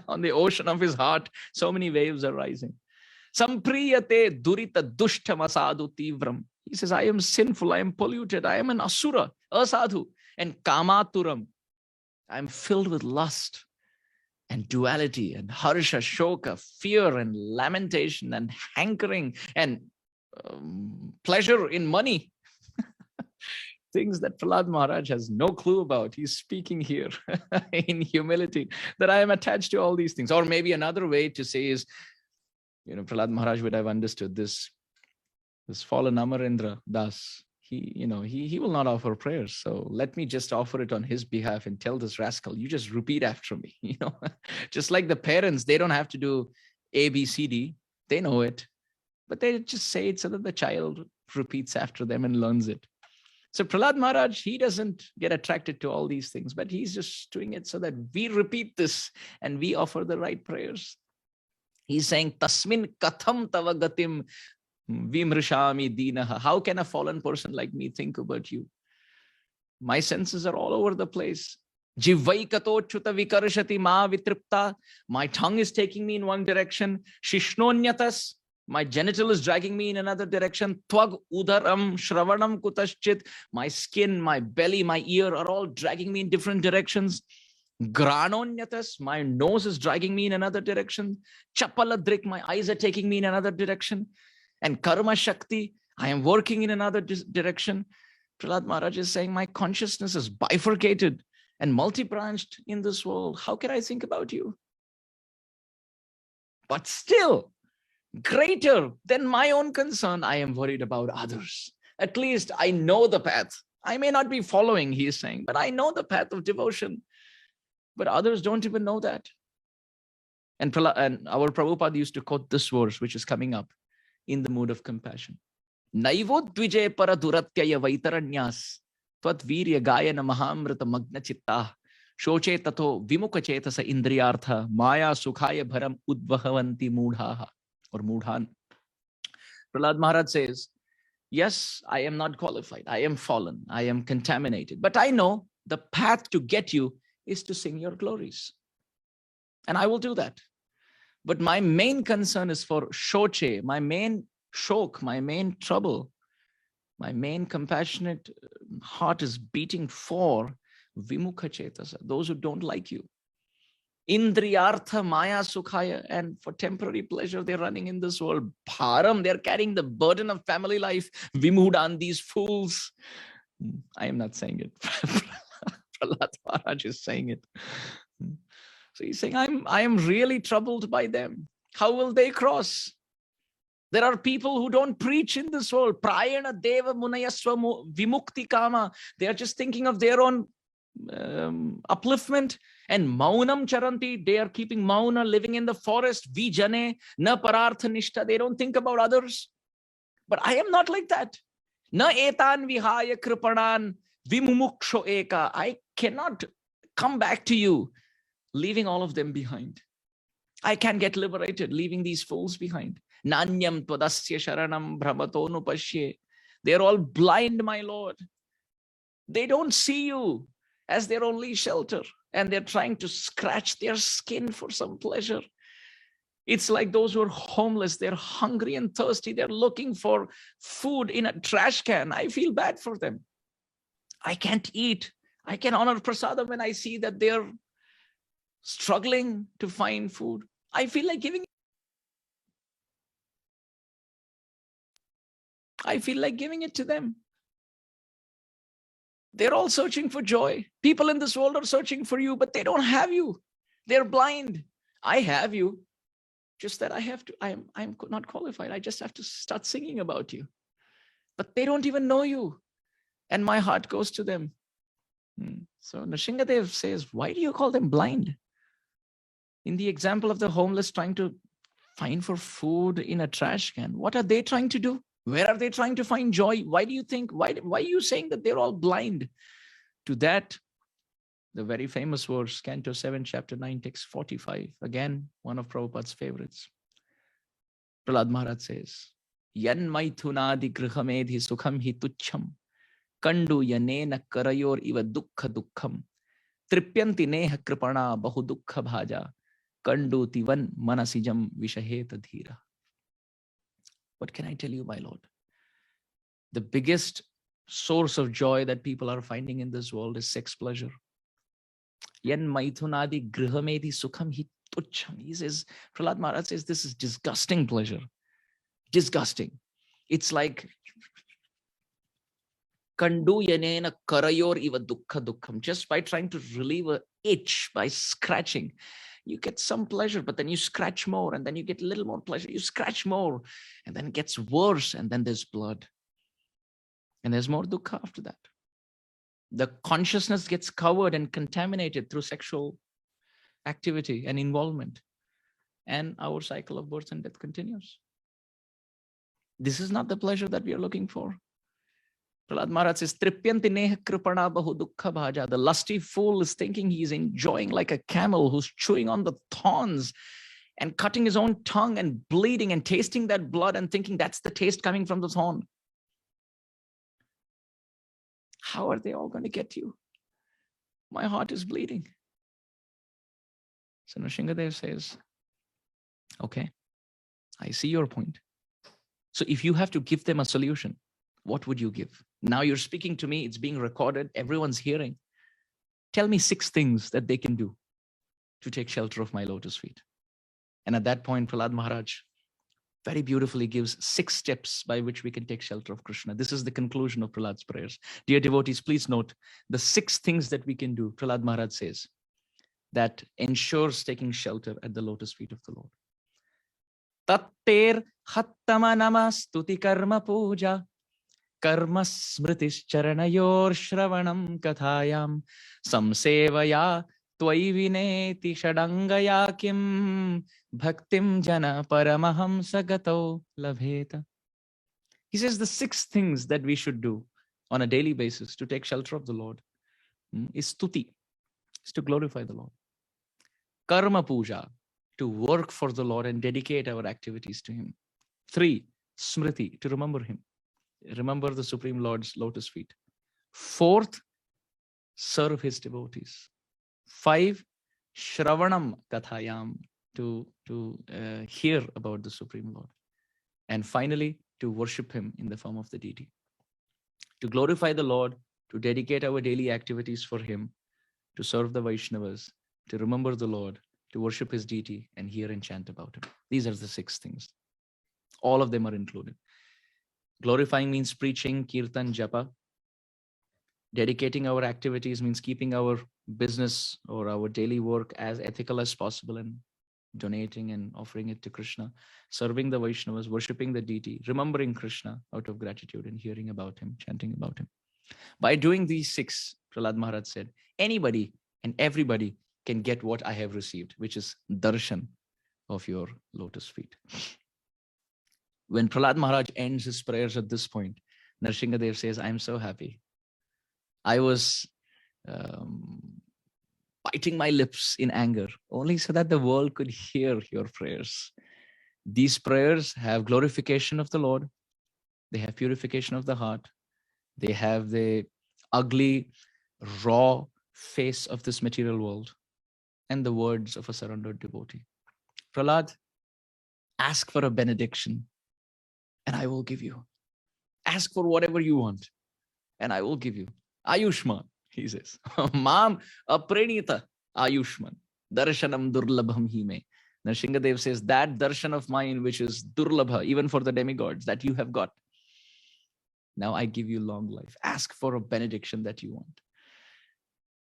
On the ocean of his heart, so many waves are rising. Sampriyate durita dushtam asadu tivram. He says, I am sinful, I am polluted, I am an asura, asadhu, and kamaturam. I am filled with lust and duality and harsha, shoka, fear and lamentation and hankering and pleasure in money. Things that Prahlad Maharaj has no clue about. He's speaking here in humility that I am attached to all these things. Or maybe another way to say is, Prahlad Maharaj would have understood this fallen Amarendra Das. He will not offer prayers. So let me just offer it on his behalf and tell this rascal, you just repeat after me. Just like the parents, they don't have to do A, B, C, D. They know it, but they just say it so that the child repeats after them and learns it. So Prahlad Maharaj, he doesn't get attracted to all these things, but he's just doing it so that we repeat this and we offer the right prayers. He's saying, Tasmin katham tava gatim vimrishami dinaha. How can a fallen person like me think about you? My senses are all over the place. Jivvaikato chuta vikarshati ma vitripta. My tongue is taking me in one direction. Shishnonyatas. My genital is dragging me in another direction. Twag udaram shravanam kutaschit. My skin, my belly, my ear are all dragging me in different directions. Granonyatas, my nose is dragging me in another direction. Chapaladrik, my eyes are taking me in another direction. And karma shakti, I am working in another direction. Prahlad Maharaj is saying, my consciousness is bifurcated and multi-branched in this world. How can I think about you? But still, greater than my own concern, I am worried about others. At least I know the path. I may not be following, he is saying, but I know the path of devotion. But others don't even know that. And our Prabhupada used to quote this verse, which is coming up in the mood of compassion. Naivo dvije para duratyaya vaitaranyas tvat virya gayana mahamrita magna chitta shoche tato vimukha chetasa indriyartha maya sukhaya bharam udvahavanti mudhaha or mudhan. Prahlad Maharaj says, yes, I am not qualified. I am fallen. I am contaminated. But I know the path to get you is to sing your glories. And I will do that. But my main concern is for shoche, my main shok, my main trouble, my main compassionate heart is beating for vimukha chetasa, those who don't like you. Indriyartha Maya Sukhaya, and for temporary pleasure, they're running in this world. Bharam, they're carrying the burden of family life. Vimudan, these fools. I am not saying it. Prahlad Maharaj is saying it. So he's saying, I am really troubled by them. How will they cross? There are people who don't preach in this world. Prayana Deva Munayaswa Vimukti Kama. They are just thinking of their own upliftment. And Maunam Charanti, they are keeping Mauna, living in the forest. Vijane, na Parartha Nishta. They don't think about others. But I am not like that. Na etan vihaya kripanan vimumuksho eka. I cannot come back to you, leaving all of them behind. I can get liberated, leaving these fools behind. Nanyam twadasya sharanam brahmatonu pashye. They're all blind, my Lord. They don't see you as their only shelter, and they're trying to scratch their skin for some pleasure. It's like those who are homeless. They're hungry and thirsty. They're looking for food in a trash can. I feel bad for them. I can't eat. I can honor prasadam when I see that they're struggling to find food. I feel like giving. I feel like giving it to them. They're all searching for joy. People in this world are searching for you, but they don't have you. They're blind. I have you. Just that I'm not qualified. I just have to start singing about you. But they don't even know you. And my heart goes to them. So Nashingadeva says, why do you call them blind? In the example of the homeless trying to find for food in a trash can, what are they trying to do? Where are they trying to find joy? Why do you think, why are you saying that they're all blind? To that, the very famous verse, Canto 7, Chapter 9, text 45. Again, one of Prabhupada's favorites. Prahlad Maharaj says, Yan maithunadi grihamedhi sukham hi tuchham kandu yanena karayor iva dukkha dukkham tripyanti neha kripana bahu dukkha bhaja kandu tivan manasijam vishaheta dhira. What can I tell you, my Lord? The biggest source of joy that people are finding in this world is sex pleasure. Yan maithunadi grihamedhi sukham hi tuchham. He says, Prahlad Maharaj says, this is disgusting pleasure. Disgusting. It's like kandu yanena karayor iva dukkha dukkham. Just by trying to relieve an itch by scratching, you get some pleasure, but then you scratch more, and then you get a little more pleasure. You scratch more, and then it gets worse, and then there's blood. And there's more dukkha after that. The consciousness gets covered and contaminated through sexual activity and involvement. And our cycle of birth and death continues. This is not the pleasure that we are looking for. Prahlad Maharaj says, Tripyanti neha kripana bahu dukkha bhaja. The lusty fool is thinking he's enjoying like a camel who's chewing on the thorns and cutting his own tongue and bleeding and tasting that blood and thinking that's the taste coming from the thorn. How are they all going to get you? My heart is bleeding. So Nashingadeva says, okay, I see your point. So if you have to give them a solution, what would you give? Now you're speaking to me, it's being recorded, everyone's hearing. Tell me 6 things that they can do to take shelter of my lotus feet. And at that point, Prahlad Maharaj very beautifully gives 6 steps by which we can take shelter of Krishna. This is the conclusion of Prahlad's prayers. Dear devotees, please note the 6 things that we can do, Prahlad Maharaj says, that ensures taking shelter at the lotus feet of the Lord. Tattir hattama namastuti karma puja karma smritis charanayor shravanam kathayam samsevaya tvai vineti shadangaya kim bhaktim jana paramaham sagato labheta. He says the 6 things that we should do on a daily basis to take shelter of the Lord is stuti, is to glorify the Lord. Karma puja, to work for the Lord and dedicate our activities to Him. 3, smriti, to remember Him. Remember the Supreme Lord's lotus feet. 4th, serve His devotees. 5, shravanam kathayam, to hear about the Supreme Lord. And finally, to worship Him in the form of the deity. To glorify the Lord, to dedicate our daily activities for Him, to serve the Vaishnavas, to remember the Lord, to worship his deity, and hear and chant about him. These are the 6 things. All of them are included. Glorifying means preaching, kirtan, japa. Dedicating our activities means keeping our business or our daily work as ethical as possible and donating and offering it to Krishna. Serving the Vaishnavas, worshipping the deity, remembering Krishna out of gratitude and hearing about him, chanting about him. By doing these 6, Prahlad Maharaj said, anybody and everybody can get what I have received, which is darshan of your lotus feet. When Prahlad Maharaj ends his prayers at this point, Nashingadeva says, I'm so happy. I was biting my lips in anger, only so that the world could hear your prayers. These prayers have glorification of the Lord. They have purification of the heart. They have the ugly, raw face of this material world and the words of a surrendered devotee. Prahlad, ask for a benediction and I will give you. Ask for whatever you want and I will give you. Ayushman, he says. Mam apranita Ayushman. Darshanam durlabham hime. Nashingadeva says, that darshan of mine, which is durlabha, even for the demigods, that you have got. Now I give you long life. Ask for a benediction that you want.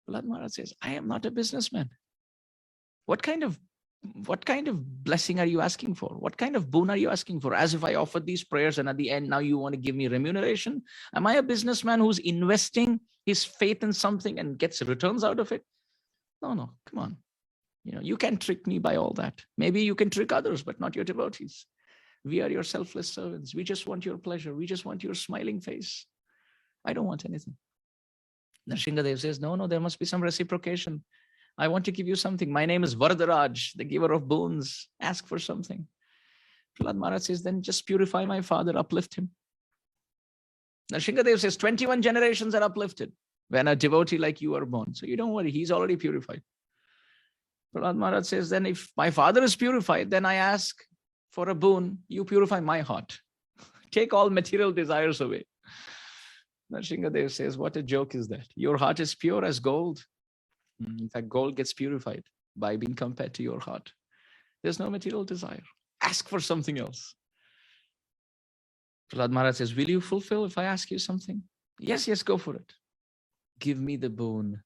Prahlad Maharaj says, I am not a businessman. What kind of blessing are you asking for? What kind of boon are you asking for? As if I offered these prayers and at the end, now you want to give me remuneration? Am I a businessman who's investing his faith in something and gets returns out of it? No, come on. You can't trick me by all that. Maybe you can trick others, but not your devotees. We are your selfless servants. We just want your pleasure. We just want your smiling face. I don't want anything. Nashingadeva says, no, there must be some reciprocation. I want to give you something. My name is Varadaraj, the giver of boons. Ask for something. Prahlad Maharaj says, then just purify my father, uplift him. Nashingadeva says, 21 generations are uplifted when a devotee like you are born. So you don't worry, he's already purified. Prahlad Maharaj says, then if my father is purified, then I ask for a boon, you purify my heart. Take all material desires away. Nashingadeva says, what a joke is that? Your heart is pure as gold. In fact, gold gets purified by being compared to your heart. There's no material desire. Ask for something else. Prahlad Maharaj says, will you fulfill if I ask you something? Yes, go for it. Give me the boon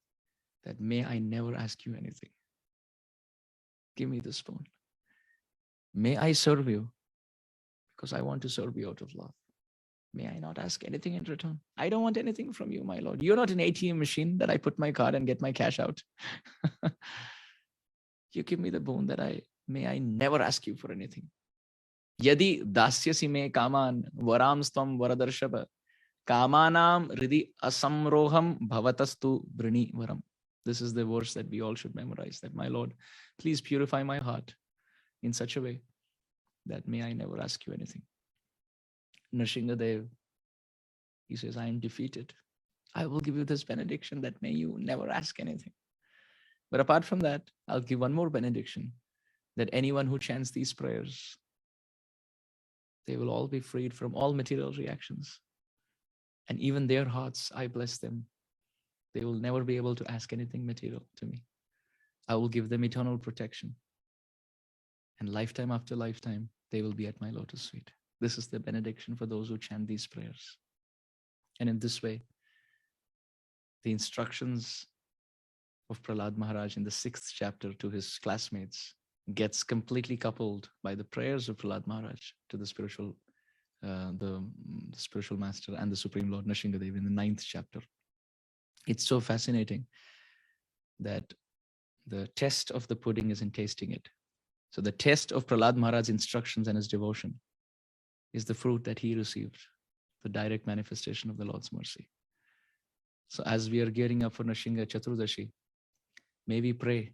that may I never ask you anything. Give me this boon. May I serve you because I want to serve you out of love. May I not ask anything in return. I don't want anything from you, my Lord. You're not an ATM machine that I put my card and get my cash out. You give me the boon that may I never ask you for anything. Yadi dasyasi me kaman varam stvam varadarshava kamanam ridi asamroham bhavatastu brini varam. This is the verse that we all should memorize, that my Lord, please purify my heart in such a way that may I never ask you anything. Nashingadeva, he says, I am defeated. I will give you this benediction that may you never ask anything. But apart from that, I'll give one more benediction, that anyone who chants these prayers, they will all be freed from all material reactions. And even their hearts, I bless them. They will never be able to ask anything material to me. I will give them eternal protection. And lifetime after lifetime, they will be at my lotus feet. This is the benediction for those who chant these prayers. And in this way, the instructions of Prahlad Maharaj in the 6th chapter to his classmates gets completely coupled by the prayers of Prahlad Maharaj to the spiritual master and the Supreme Lord Nashingadeva in the 9th chapter. It's so fascinating that the test of the pudding is in tasting it. So the test of Prahlad Maharaj's instructions and his devotion is the fruit that he received, the direct manifestation of the Lord's mercy. So as we are gearing up for Nashinga Chaturdashi, may we pray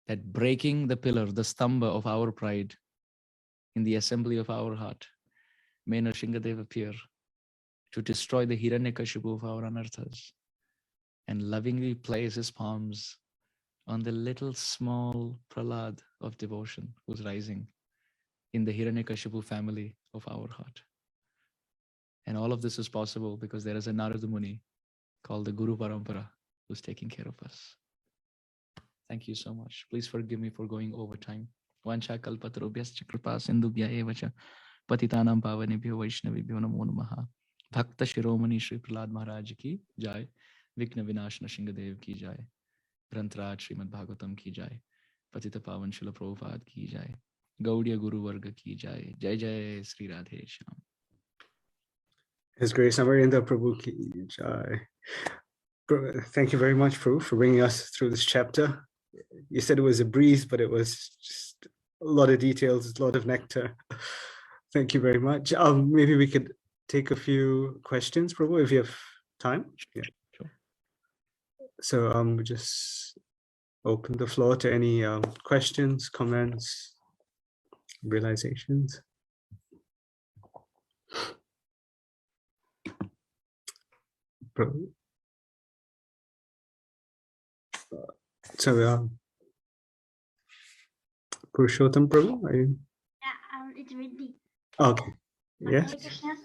that breaking the pillar, the stamba of our pride in the assembly of our heart, may Nashingadeva appear to destroy the Hiranyakashipu of our anarthas and lovingly place his palms on the little small Prahlad of devotion who's rising in the Hiranyakashipu family of our heart. And all of this is possible because there is a Narada Muni called the Guru Parampara who's taking care of us. Thank you so much. Please forgive me for going over time. Vancha kalpatarubhyascha kripa sindhubhya eva cha patitanam pavanebhyo vaishnavibhyo namo namaha. Bhakta Shiromani Shri Prahlad Maharaj ki jai. Vikna Vinash Nashingadev ki jai. Grantraj Srimad Bhagavatam ki jai. Patita Pavan Srila Prabhupada ki jai. Gaudiya Guru Varga ki jai. Jai Jai Sri Radhe Shyam. His Grace Amarendra Prabhu ki jai. Thank you very much, Prabhu, for bringing us through this chapter. You said it was a breeze, but it was just a lot of details, a lot of nectar. Thank you very much. Maybe we could take a few questions, Prabhu, if you have time. Yeah. Sure. So we just open the floor to any questions, comments, realizations. Prabhu. So Purushottam Prabhu, are you? Yeah, it's Riddhi. Okay. Yes. Hare Krishna.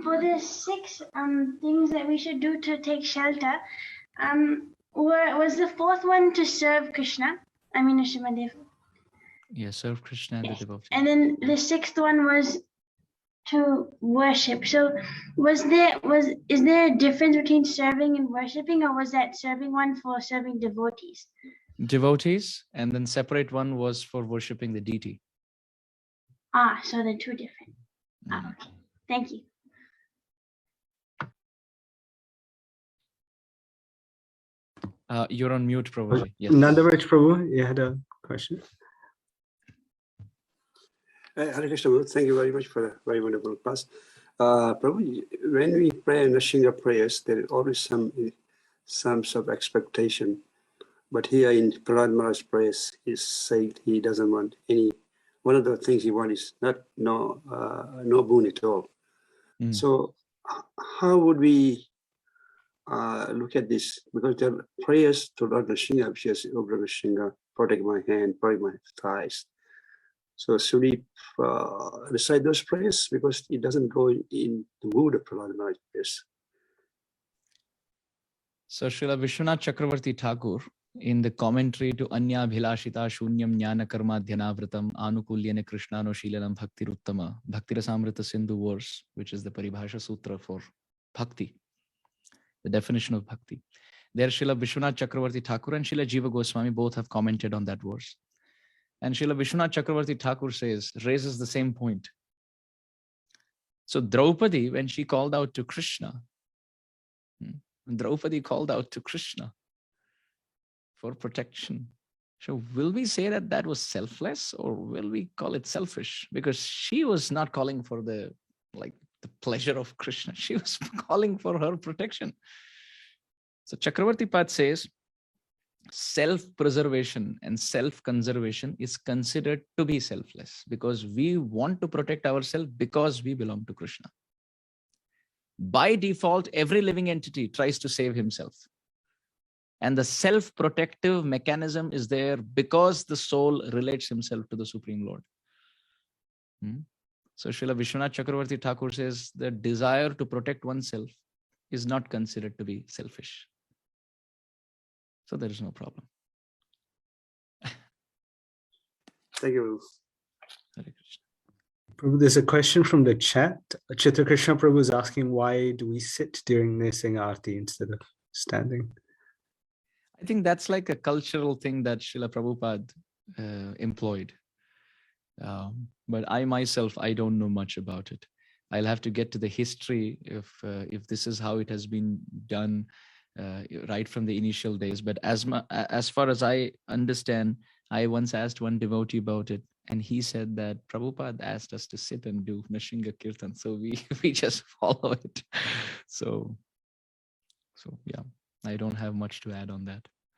For the 6 things that we should do to take shelter, was the 4th one to serve Krishna? I mean Nashingadeva. Yes, serve Krishna and the devotees. And then the 6th one was to worship. So is there a difference between serving and worshipping, or was that serving one for serving devotees? Devotees, and then separate one was for worshipping the deity. So they're 2 different. Okay. Thank you. You're on mute, Prabhuji. Yes. Nandavraj Prabhu, you had a question? Hare Krishna, Prabhu. Thank you very much for a very wonderful class. Prabhu, when we pray Nashinga prayers, there is always some sort of expectation. But here in Prahlad Maharaj's prayers, he's saying he doesn't want any. One of the things he wants is no boon at all. So how would we look at this? Because there are prayers to Lord Nashinga, which is Obra Nashinga, protect my hand, protect my thighs. So should we recite those prayers? Because it doesn't go in the mood of Prahlad Maharaj prayers. So Srila Vishwanath Chakravarti Thakur, in the commentary to Anya Bhilashita Shunyam Jnana Karma Dhyanavratam Anukulyane Krishnano Shilanam Bhakti Ruttama, Bhakti Rasamrita Sindhu verse, which is the Paribhasha Sutra for Bhakti, the definition of Bhakti. There Srila Vishwanath Chakravarti Thakur and Srila Jiva Goswami both have commented on that verse. And Srila Vishwanath Chakravarti Thakur raises the same point. So Draupadi, when she called out to Krishna, Draupadi called out to Krishna for protection. So will we say that that was selfless, or will we call it selfish? Because she was not calling for the pleasure of Krishna. She was calling for her protection. So Chakravarti Pad says, self-preservation and self-conservation is considered to be selfless because we want to protect ourselves because we belong to Krishna. By default, every living entity tries to save himself. And the self-protective mechanism is there because the soul relates himself to the Supreme Lord. So Srila Vishwanath Chakravarti Thakur says the desire to protect oneself is not considered to be selfish. So there is no problem. Thank you. Hare Krishna. Prabhu, there's a question from the chat. Chitra Krishna Prabhu is asking, why do we sit during Nesing Aarti instead of standing? I think that's like a cultural thing that Srila Prabhupada employed. But I myself, I don't know much about it. I'll have to get to the history if this is how it has been done right from the initial days. But as far as I understand, I once asked one devotee about it, and he said that Prabhupada asked us to sit and do Nashinga Kirtan. So we just follow it. So yeah, I don't have much to add on that.